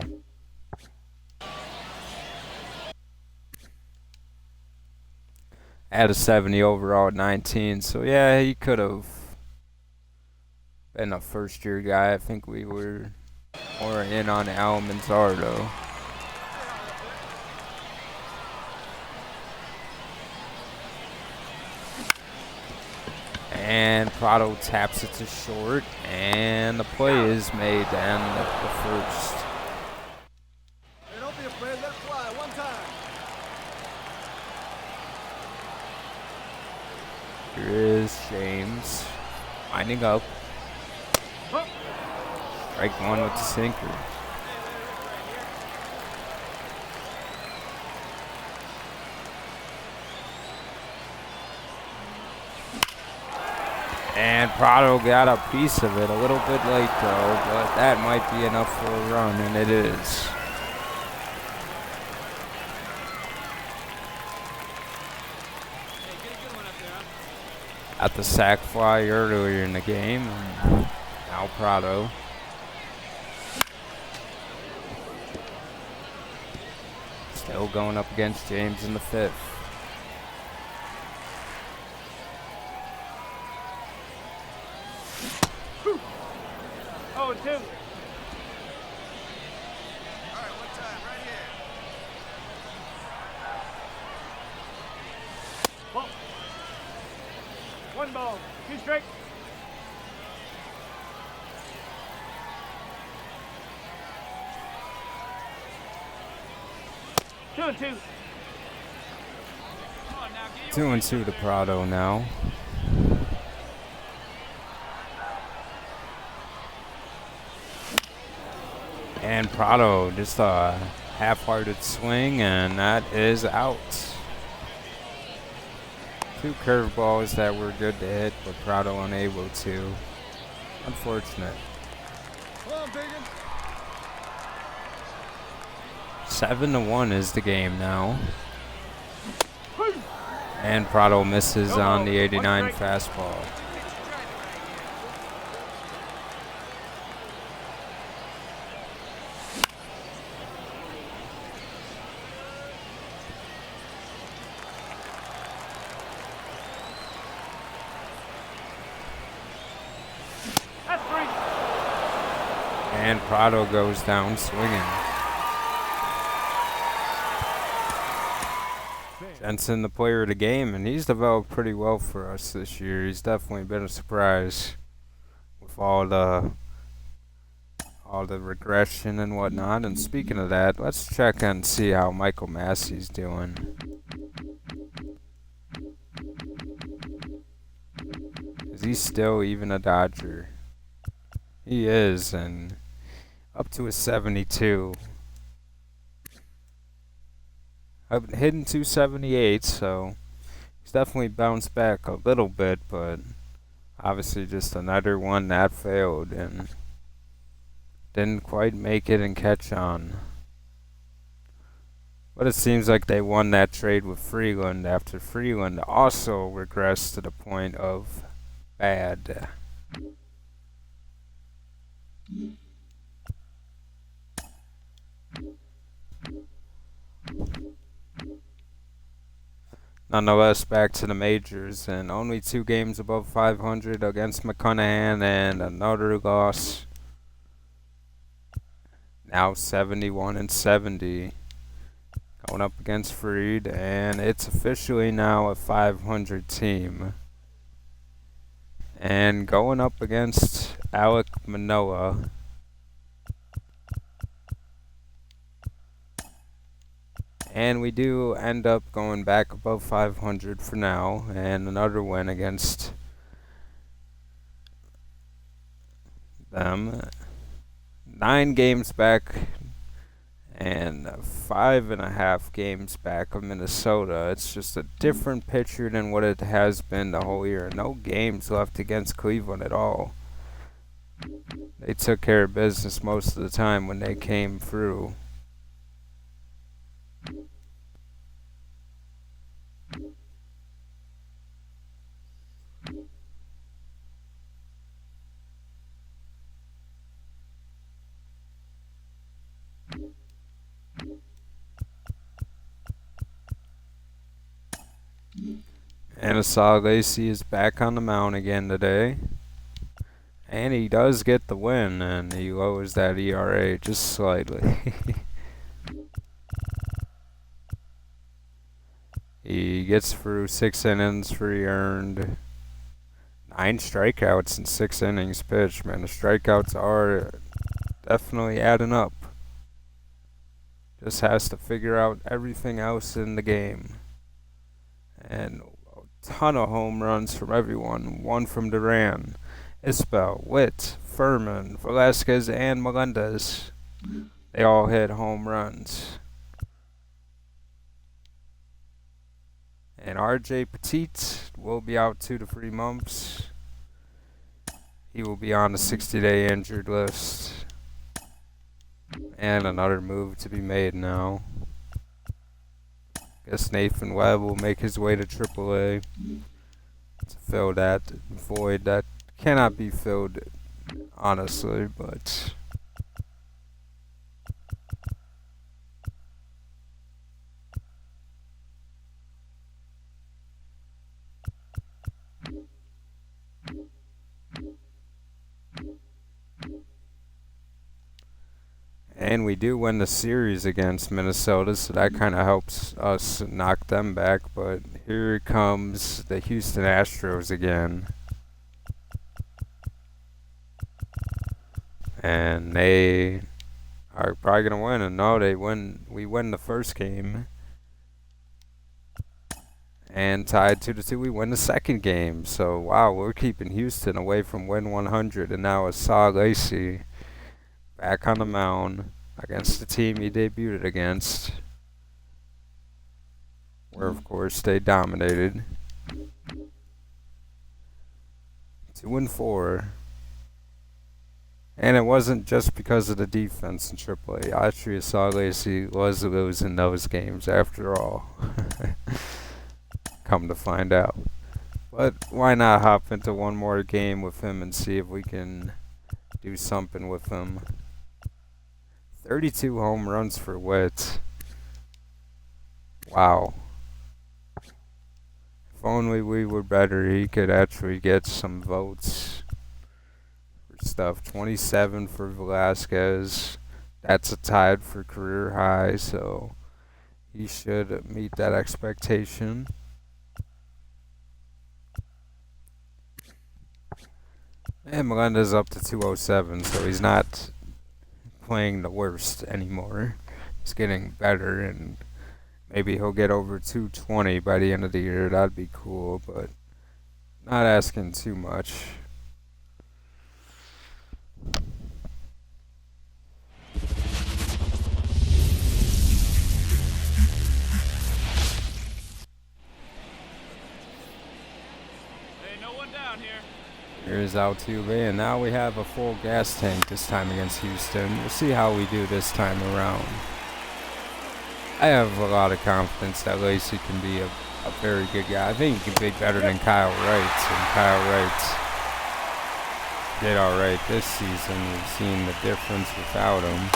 had a 70 overall at 19, so yeah, he could have been a first-year guy. I think we were more in on Al Manzardo. And Prado taps it to short, and the play is made to end the first. Hey, don't be afraid, let it fly one time. Here is James winding up. Strike 1 with the sinker. And Prado got a piece of it, a little bit late though, but that might be enough for a run, and it is. At the sac fly earlier in the game, and now Prado. Still going up against James in the 5th. Oh, 2. All right, one time, right here. Ball. 1 ball, 2 strikes. Two and 2. 2-2 to Prado now. And Prado, just a half-hearted swing, and that is out. Two curveballs that were good to hit, but Prado unable to. Unfortunate. 7-1 is the game now. And Prado misses on the 89 fastball. That's 3. And Prado goes down swinging. Jensen, the player of the game, and he's developed pretty well for us this year. He's definitely been a surprise with all the regression and whatnot. And speaking of that, let's check and see how Michael Massey's doing. Is he still even a Dodger? He is, and up to a 72. I've been hitting 278, so he's definitely bounced back a little bit, but obviously just another one that failed and didn't quite make it and catch on. But it seems like they won that trade with Freeland after Freeland also regressed to the point of bad. Nonetheless, back to the majors, and only 2 games above 500 against McConaughey, and another loss. Now 71-70, going up against Freed, and it's officially now a 500 team. And going up against Alek Manoah. And we do end up going back above 500 for now, and another win against them. 9 games back and 5.5 games back of Minnesota. It's just a different picture than what it has been the whole year. No games left against Cleveland at all. They took care of business most of the time when they came through. And Asad Lacy is back on the mound again today. And he does get the win, and he lowers that ERA just slightly. He gets through 6 innings, 3 earned, 9 strikeouts in 6 innings pitched. Man, the strikeouts are definitely adding up. Just has to figure out everything else in the game. And ton of home runs from everyone. 1 from Duran, Isbell, Witt, Furman, Velasquez, and Melendez. They all hit home runs. And RJ Petit will be out 2 to 3 months. He will be on the 60-day injured list. And another move to be made now. Guess Nathan Webb will make his way to AAA to fill that void that cannot be filled, honestly, but and we do win the series against Minnesota, so that kind of helps us knock them back. But here comes the Houston Astros again. And they are probably going to win. And no, they win. We win the first game. And tied 2-2, we win the second game. So, wow, we're keeping Houston away from win 100. And now Asad Lacy back on the mound against the team he debuted against, where of course they dominated. 2-4. And it wasn't just because of the defense in AAA. Actually, Saw Lacey was losing those games after all. Come to find out. But why not hop into one more game with him and see if we can do something with him. 32 home runs for Witt. Wow. If only we were better, he could actually get some votes for stuff. 27 for Velasquez. That's a tied for career high, so he should meet that expectation. And Melendez up to 207, so he's not playing the worst anymore. He's getting better, and maybe he'll get over 220 by the end of the year. That'd be cool, but not asking too much. Hey, no one down here. Here's Altuve, and now we have a full gas tank this time against Houston. We'll see how we do this time around. I have a lot of confidence that Lacey can be a very good guy. I think he can be better than Kyle Wright, and Kyle Wright did alright this season. We've seen the difference without him.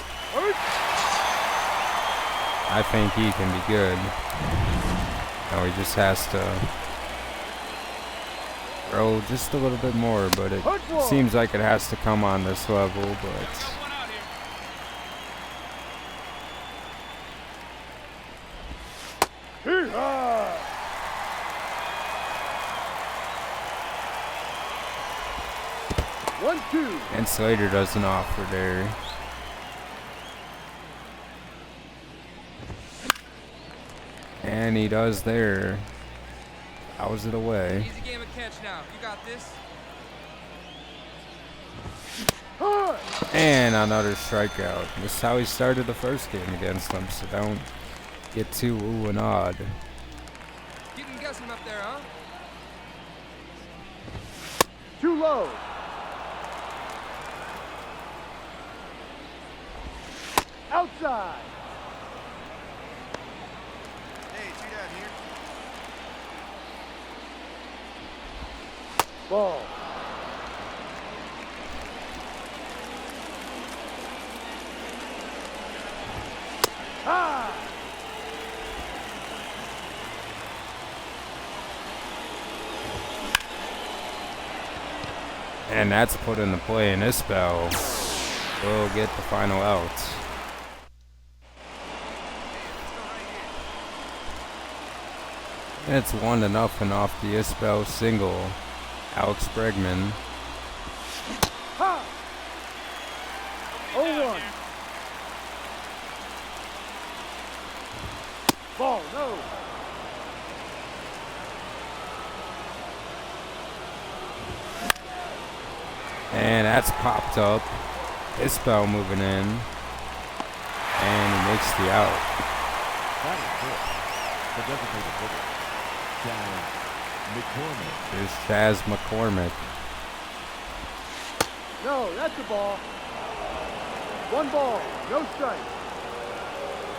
I think he can be good. Now he just has to grow just a little bit more, but it seems like it has to come on this level, but and Slater doesn't offer there. And he does there. Fouls it away. Easy game of catch now. You got this. And another strikeout. This is how he started the first game against them, so don't get too ooh and odd. Keep guessing up there, huh? Too low. Outside. Hey, two down here. Ball. Ah! And that's put into play, and Isbell will get the final out. And it's 1-0 off the Isbell single. Alex Bregman. Ha! 0-1. Ball, no. And that's popped up. Isbell moving in. And he makes the out. That is good. But doesn't take a bigger. McCormick. There's Chaz McCormick. No, that's a ball. One ball, no strike.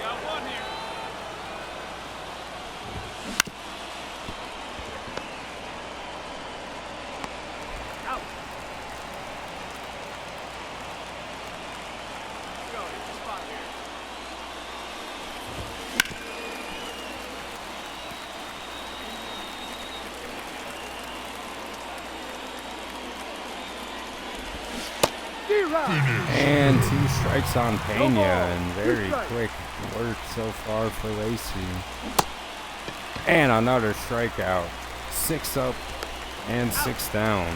Got one here. Out. Go, here's the spot here. And 2 strikes on Pena, ball. and very quick work so far for Lacey. And another strikeout. 6 up and 6 down.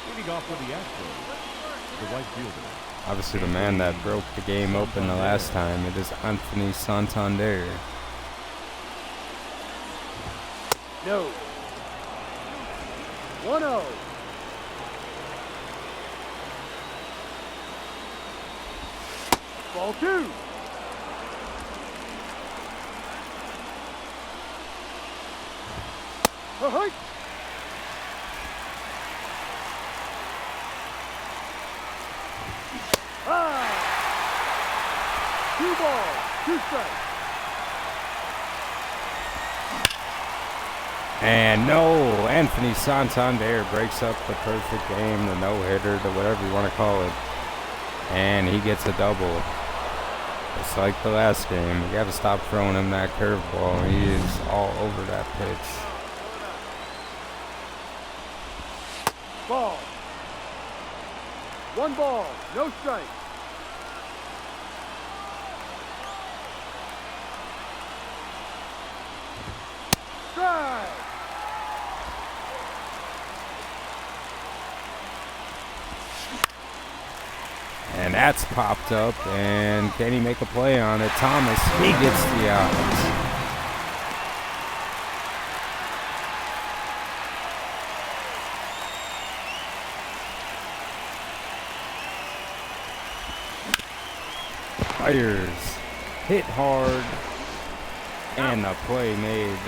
Leading off for the Astros, the right fielder. Obviously the man that broke the game open the last time, it is Anthony Santander. No. 1-0. Ball 2. Hike. Ah! 2 balls, 2 strikes. And no, Anthony Santander breaks up the perfect game, the no-hitter, the whatever you want to call it. And he gets a double. Just like the last game. You got to stop throwing him that curveball. He is all over that pitch. Ball. 1 ball, no strike. Strike. And that's popped up, and can he make a play on it? Thomas, he gets the out. Fires, hit hard, and the play made.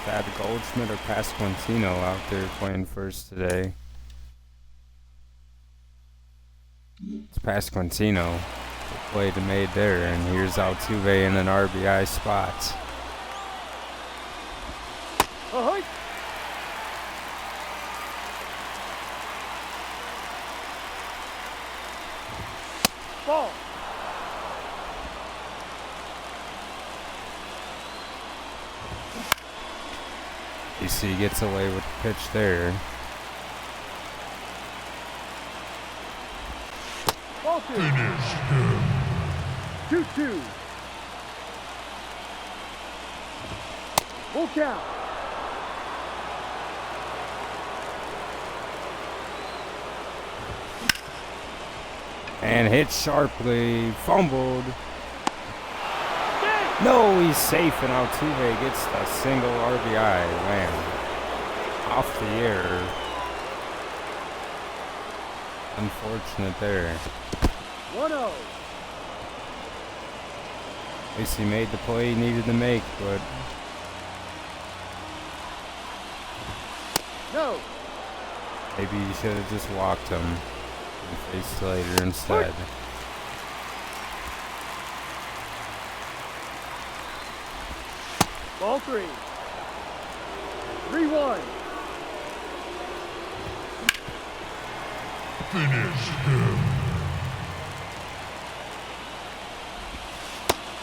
Thad Goldschmidt or Pasquantino out there playing first today. It's Pasquantino. The play made there, and here's Altuve in an RBI spot. Hike. Ball. AC gets away with the pitch there. Ball 2. 2-2. Full count. And hit sharply, fumbled. No, he's safe, and Altuve gets a single RBI. Man, off the air. Unfortunate there. 1-0. At least he made the play he needed to make, but No. maybe you should have just walked him and faced Slater instead. Ball 3. 3-1.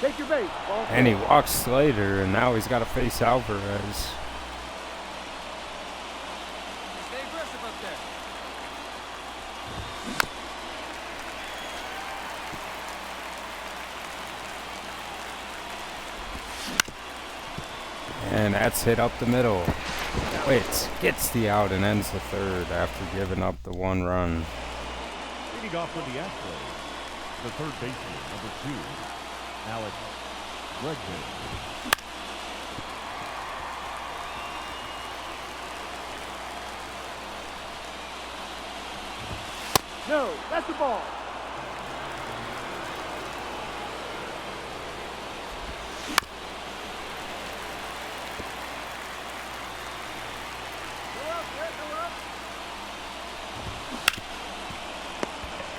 Take your base. Ball 4. And he walks Slater, and now he's got to face Alvarez. Stay aggressive up there. And that's hit up the middle. Wait, gets the out and ends the third after giving up the 1 run. Leading off with the Astros, the third baseman, number 2, Alex Bregman. No, that's the ball.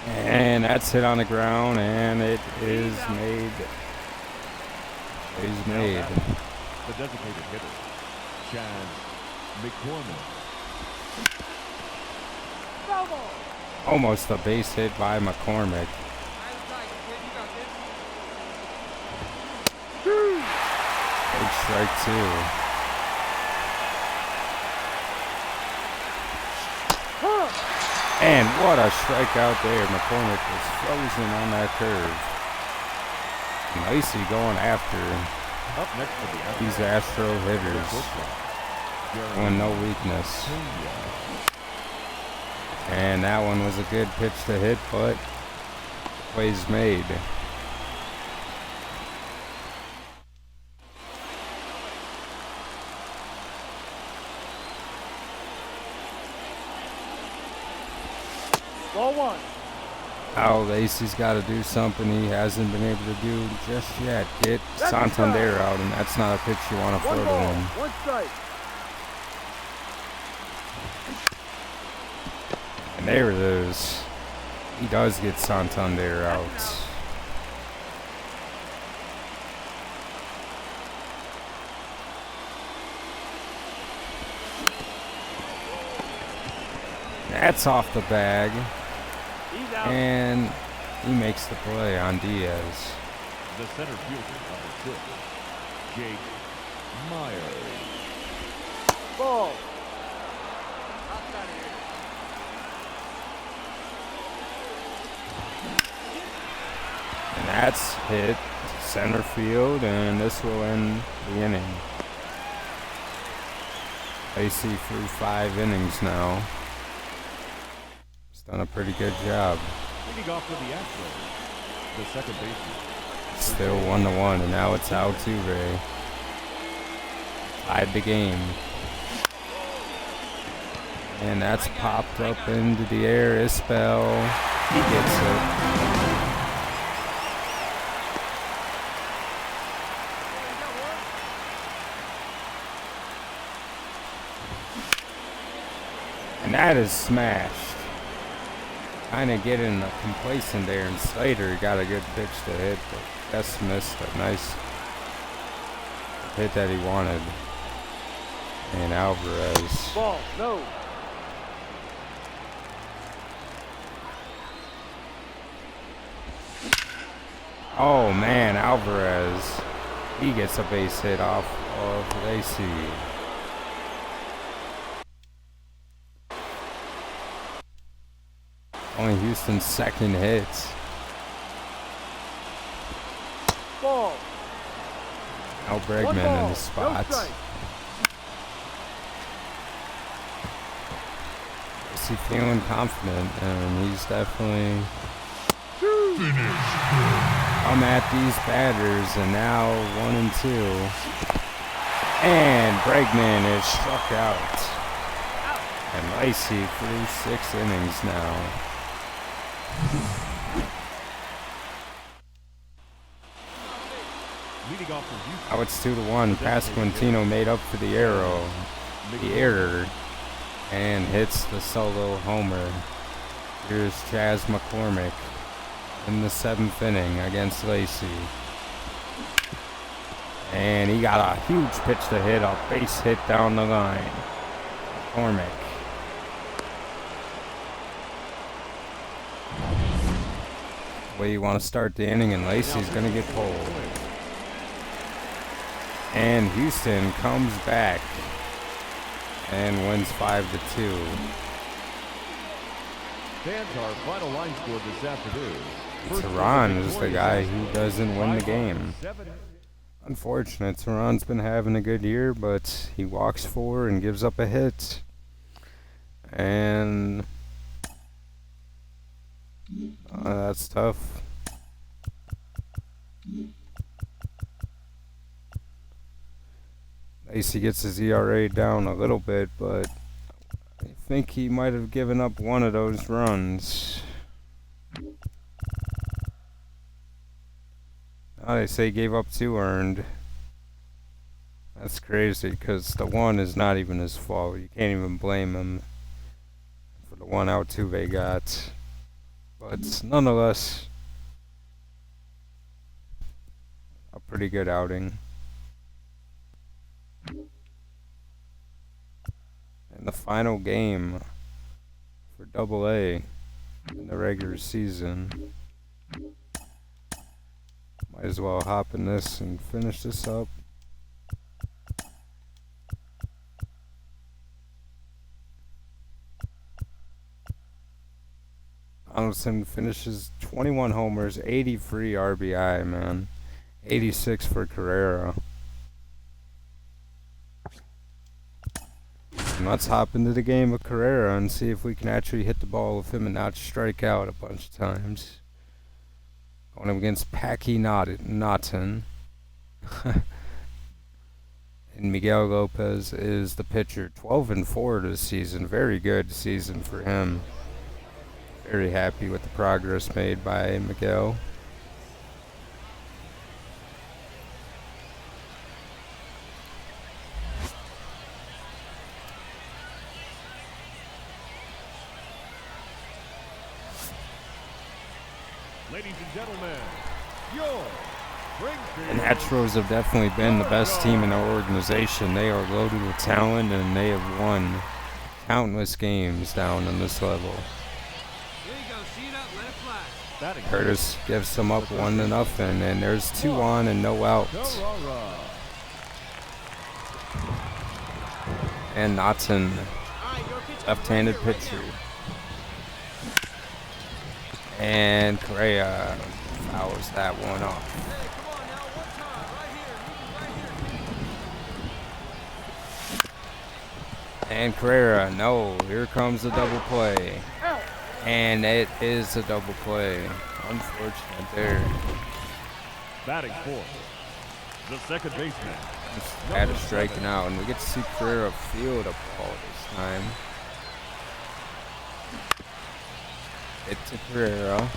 And that's hit on the ground, and it is made. Is made. The designated hitter, Chad McCormick. Foul ball. Almost a base hit by McCormick. Big strike 2. And what a strikeout there. McCormick was frozen on that curve. Nicely going after Up next for the these Astro hitters. Showing no weakness. And that one was a good pitch to hit, but the play's made. Ball 1. Oh, Lacey's got to do something he hasn't been able to do just yet. Get That's Santander foul. out, and that's not a pitch you want to One throw to ball, him. one strike. And there it is. He does get Santander out. That's off the bag. He's out. And he makes the play on Diaz. The center fielder, number 6, Jake Myers. Ball. And that's hit center field, and this will end the inning. Lacey through 5 innings now. He's done a pretty good job. Leading off for the Astros, the second baseman. Still 1-1, and now it's Altuve. Tied the game. And that's popped up into the air. Isbell, he gets it. And that is smashed. Kind of getting complacent there, and Slater got a good pitch to hit, but just missed a nice hit that he wanted. And Alvarez. Ball. No. Oh man, Alvarez. He gets a base hit off of Lacey. Only Houston's second hit. Ball. Al One Bregman in ball, the no spot. strike. Is he feeling confident? And he's definitely come at these batters, and now 1-2. And Bregman is struck out. And Lacey through 6 innings now. Leading off for Houston, Now it's 2-1. Pasquantino made up for the error, and hits the solo homer. Here's Chaz McCormick in the 7th inning against Lacey. And he got a huge pitch to hit, a base hit down the line. McCormick. Way you want to start the inning, and Lacey's going to get pulled. And Houston comes back and wins 5-2. Fans, our final line score this afternoon. Tehran is the guy who doesn't win the game. Unfortunate. Tehran's been having a good year, but he walks 4 and gives up a hit. And that's tough. Lacey gets his ERA down a little bit, but I think he might have given up one of those runs. Now they say he gave up 2 earned. That's crazy, because the one is not even his fault. You can't even blame him for the one Altuve got. But nonetheless, a pretty good outing. And the final game for Double-A in the regular season. Might as well hop in this and finish this up. Donaldson finishes 21 homers, 83 RBI, man. 86 for Carrera. And let's hop into the game with Carrera and see if we can actually hit the ball with him and not strike out a bunch of times. Going up against Packy Naughton. And Miguel Lopez is the pitcher. 12-4 this season. Very good season for him. Very happy with the progress made by Miguel. Ladies and gentlemen, your And Astros have definitely been the best team in our organization. They are loaded with talent, and they have won countless games down on this level. Here you go. See it up. Let it fly. batting Curtis gives them up 1-0, and there's 2 on and no outs. Carrara. And Naughton, All right, your pitch. left-handed right here, pitcher. right And Correa fouls that one off. now. Hey, come on now. One time. Right here. Right here. And Carrera, no, here comes the double play. And it is a double play. Unfortunate there. Batting fourth, the second baseman. Had a striking out, and we get to see Carrera field a ball this time. Hit to Carrera.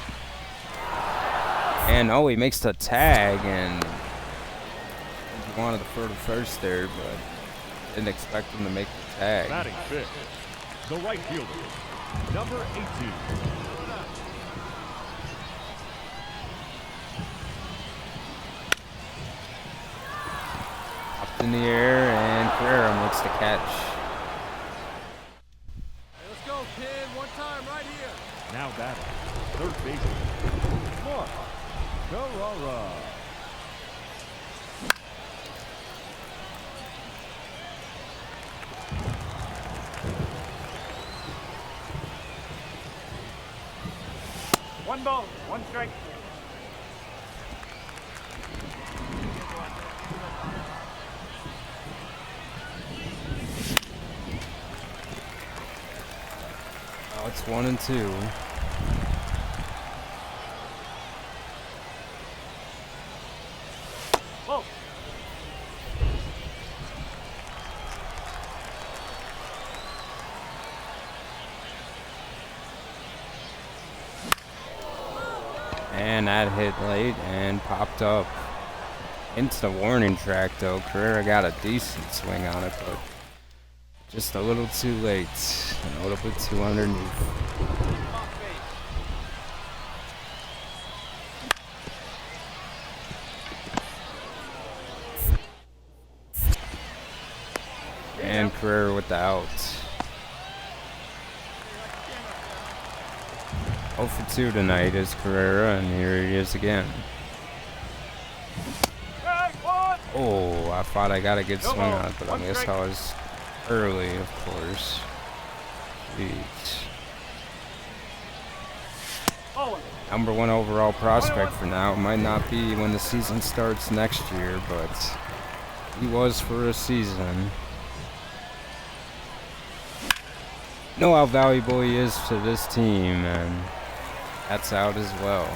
And oh, he makes the tag, and he wanted to throw the first there, but didn't expect him to make the tag. Batting fifth, the right fielder, number 18. Up in the air, and Carrera makes the catch. Hey, let's go, kid. One time. Right here. Now batting, third baseman, Mark Carrara. One ball, one strike. Oh, it's 1-2. Ball. And that hit late and popped up into the warning track, though. Carrera got a decent swing on it, but just a little too late. A little bit too underneath. And Carrera with the out. 0 for 2 tonight is Carrera, and here he is again. Oh, I thought I got a good swing on it, but I guess I was early, of course. Jeez. Number 1 overall prospect for now. Might not be when the season starts next year, but he was for a season. Know how valuable he is to this team, and that's out as well.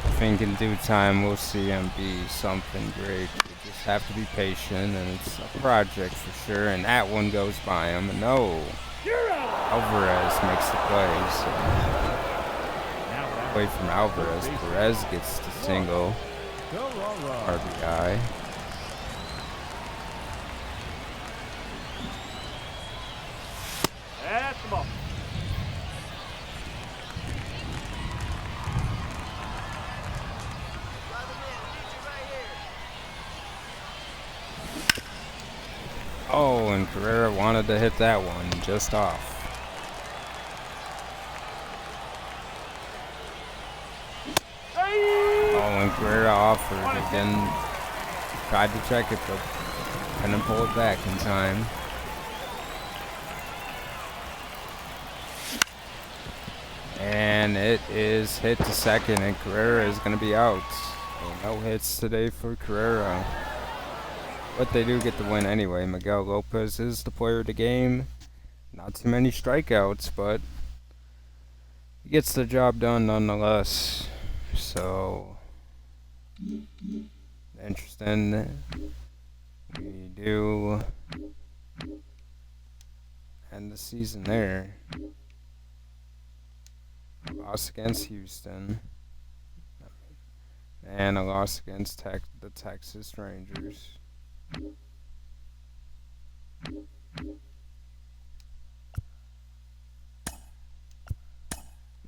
I think in due time we'll see him be something great. We just have to be patient, and it's a project for sure. And that one goes by him. And no, Alvarez makes the play. So away from Alvarez, Perez gets the single RBI. That's the ball. Oh, and Carrera wanted to hit that one just off. Oh, and Carrera offered again. Tried to check it, but couldn't pull it back in time. And it is hit to second, and Carrera is going to be out. So no hits today for Carrera. But they do get the win anyway. Miguel Lopez is the player of the game. Not too many strikeouts, but he gets the job done nonetheless. So, interesting. We do end the season there. Loss against Houston. And a loss against the Texas Rangers.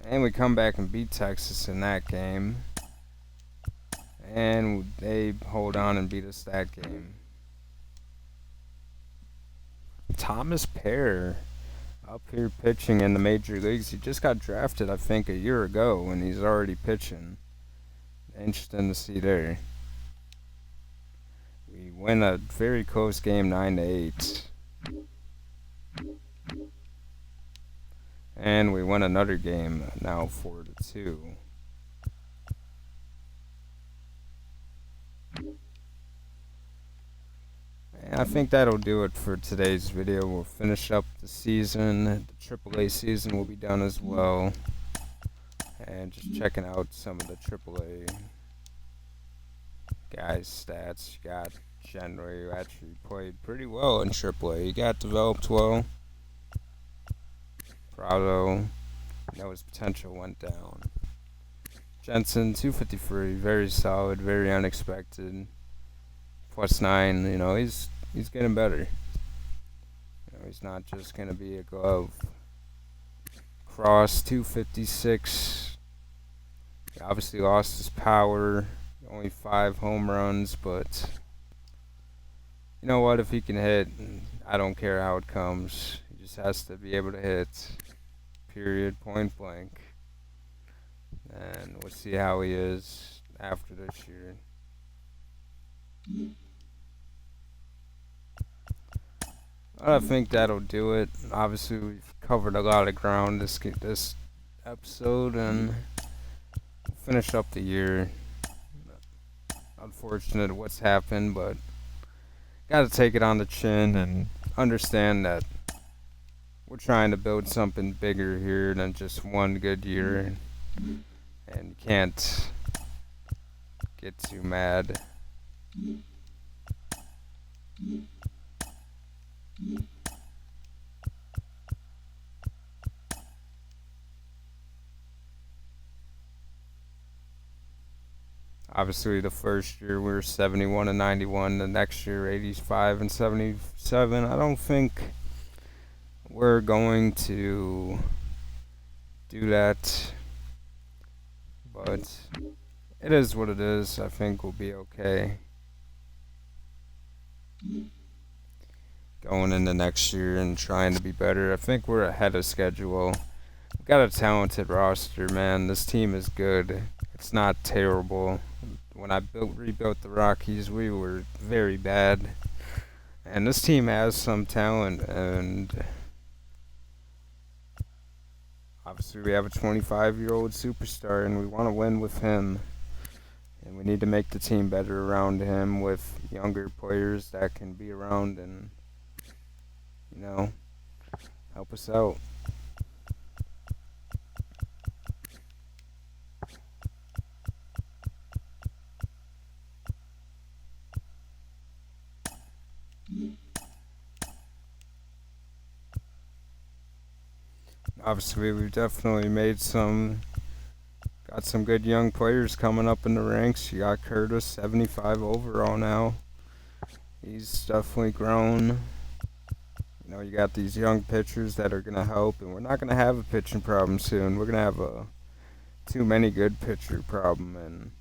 And we come back and beat Texas in that game. And they hold on and beat us that game. Thomas Pair up here pitching in the major leagues. He just got drafted, I think, a year ago, and he's already pitching. Interesting to see there. We win a very close game, 9-8. And we win another game now, 4-2. And I think that'll do it for today's video. We'll finish up the season. The AAA season will be done as well. And just checking out some of the AAA guys' stats. You got Shenry, who actually played pretty well in AAA. He got developed well. Prado, his potential went down. Jensen, 253, very solid, very unexpected. +9, he's getting better. He's not just gonna be a glove. Cross, 256. He obviously lost his power. Only 5 home runs, but you know what? If he can hit, I don't care how it comes. He just has to be able to hit. Period. Point blank. And we'll see how he is after this year. I think that'll do it. Obviously, we've covered a lot of ground this episode, and finished up the year. Unfortunate what's happened, but gotta take it on the chin and understand that we're trying to build something bigger here than just one good year, and can't get too mad. Obviously, the first year we were 71-91. The next year, 85-77. I don't think we're going to do that, but it is what it is. I think we'll be okay going into next year and trying to be better. I think we're ahead of schedule. We've got a talented roster, man. This team is good. It's not terrible. When I rebuilt the Rockies, we were very bad. And this team has some talent, and obviously we have a 25-year-old superstar, and we want to win with him. And we need to make the team better around him with younger players that can be around and, help us out. Obviously, we've definitely got some good young players coming up in the ranks. You got Curtis, 75 overall now. He's definitely grown. You got these young pitchers that are going to help, and we're not going to have a pitching problem soon. We're going to have a too many good pitcher problem,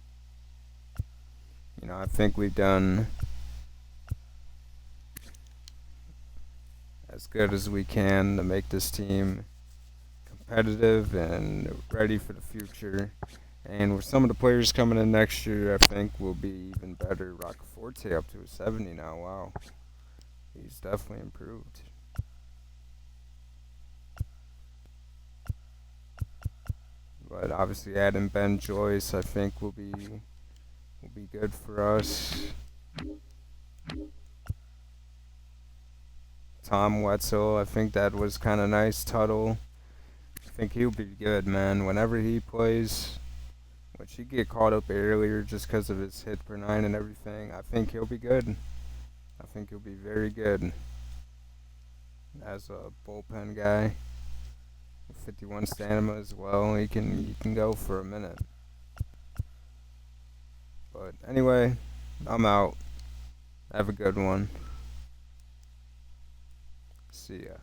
and I think we've done as good as we can to make this team competitive and ready for the future. And with some of the players coming in next year, I think we'll be even better. Roccaforte up to a 70 now. Wow. He's definitely improved. But obviously adding Ben Joyce, I think will be good for us. Tom Wetzel, I think that was kind of nice. Tuttle, I think he'll be good, man. Whenever he plays, which he get caught up earlier just because of his hit per 9 and everything, I think he'll be good. I think he'll be very good. as a bullpen guy. 51 stamina as well. He can go for a minute. But anyway, I'm out. Have a good one. See ya.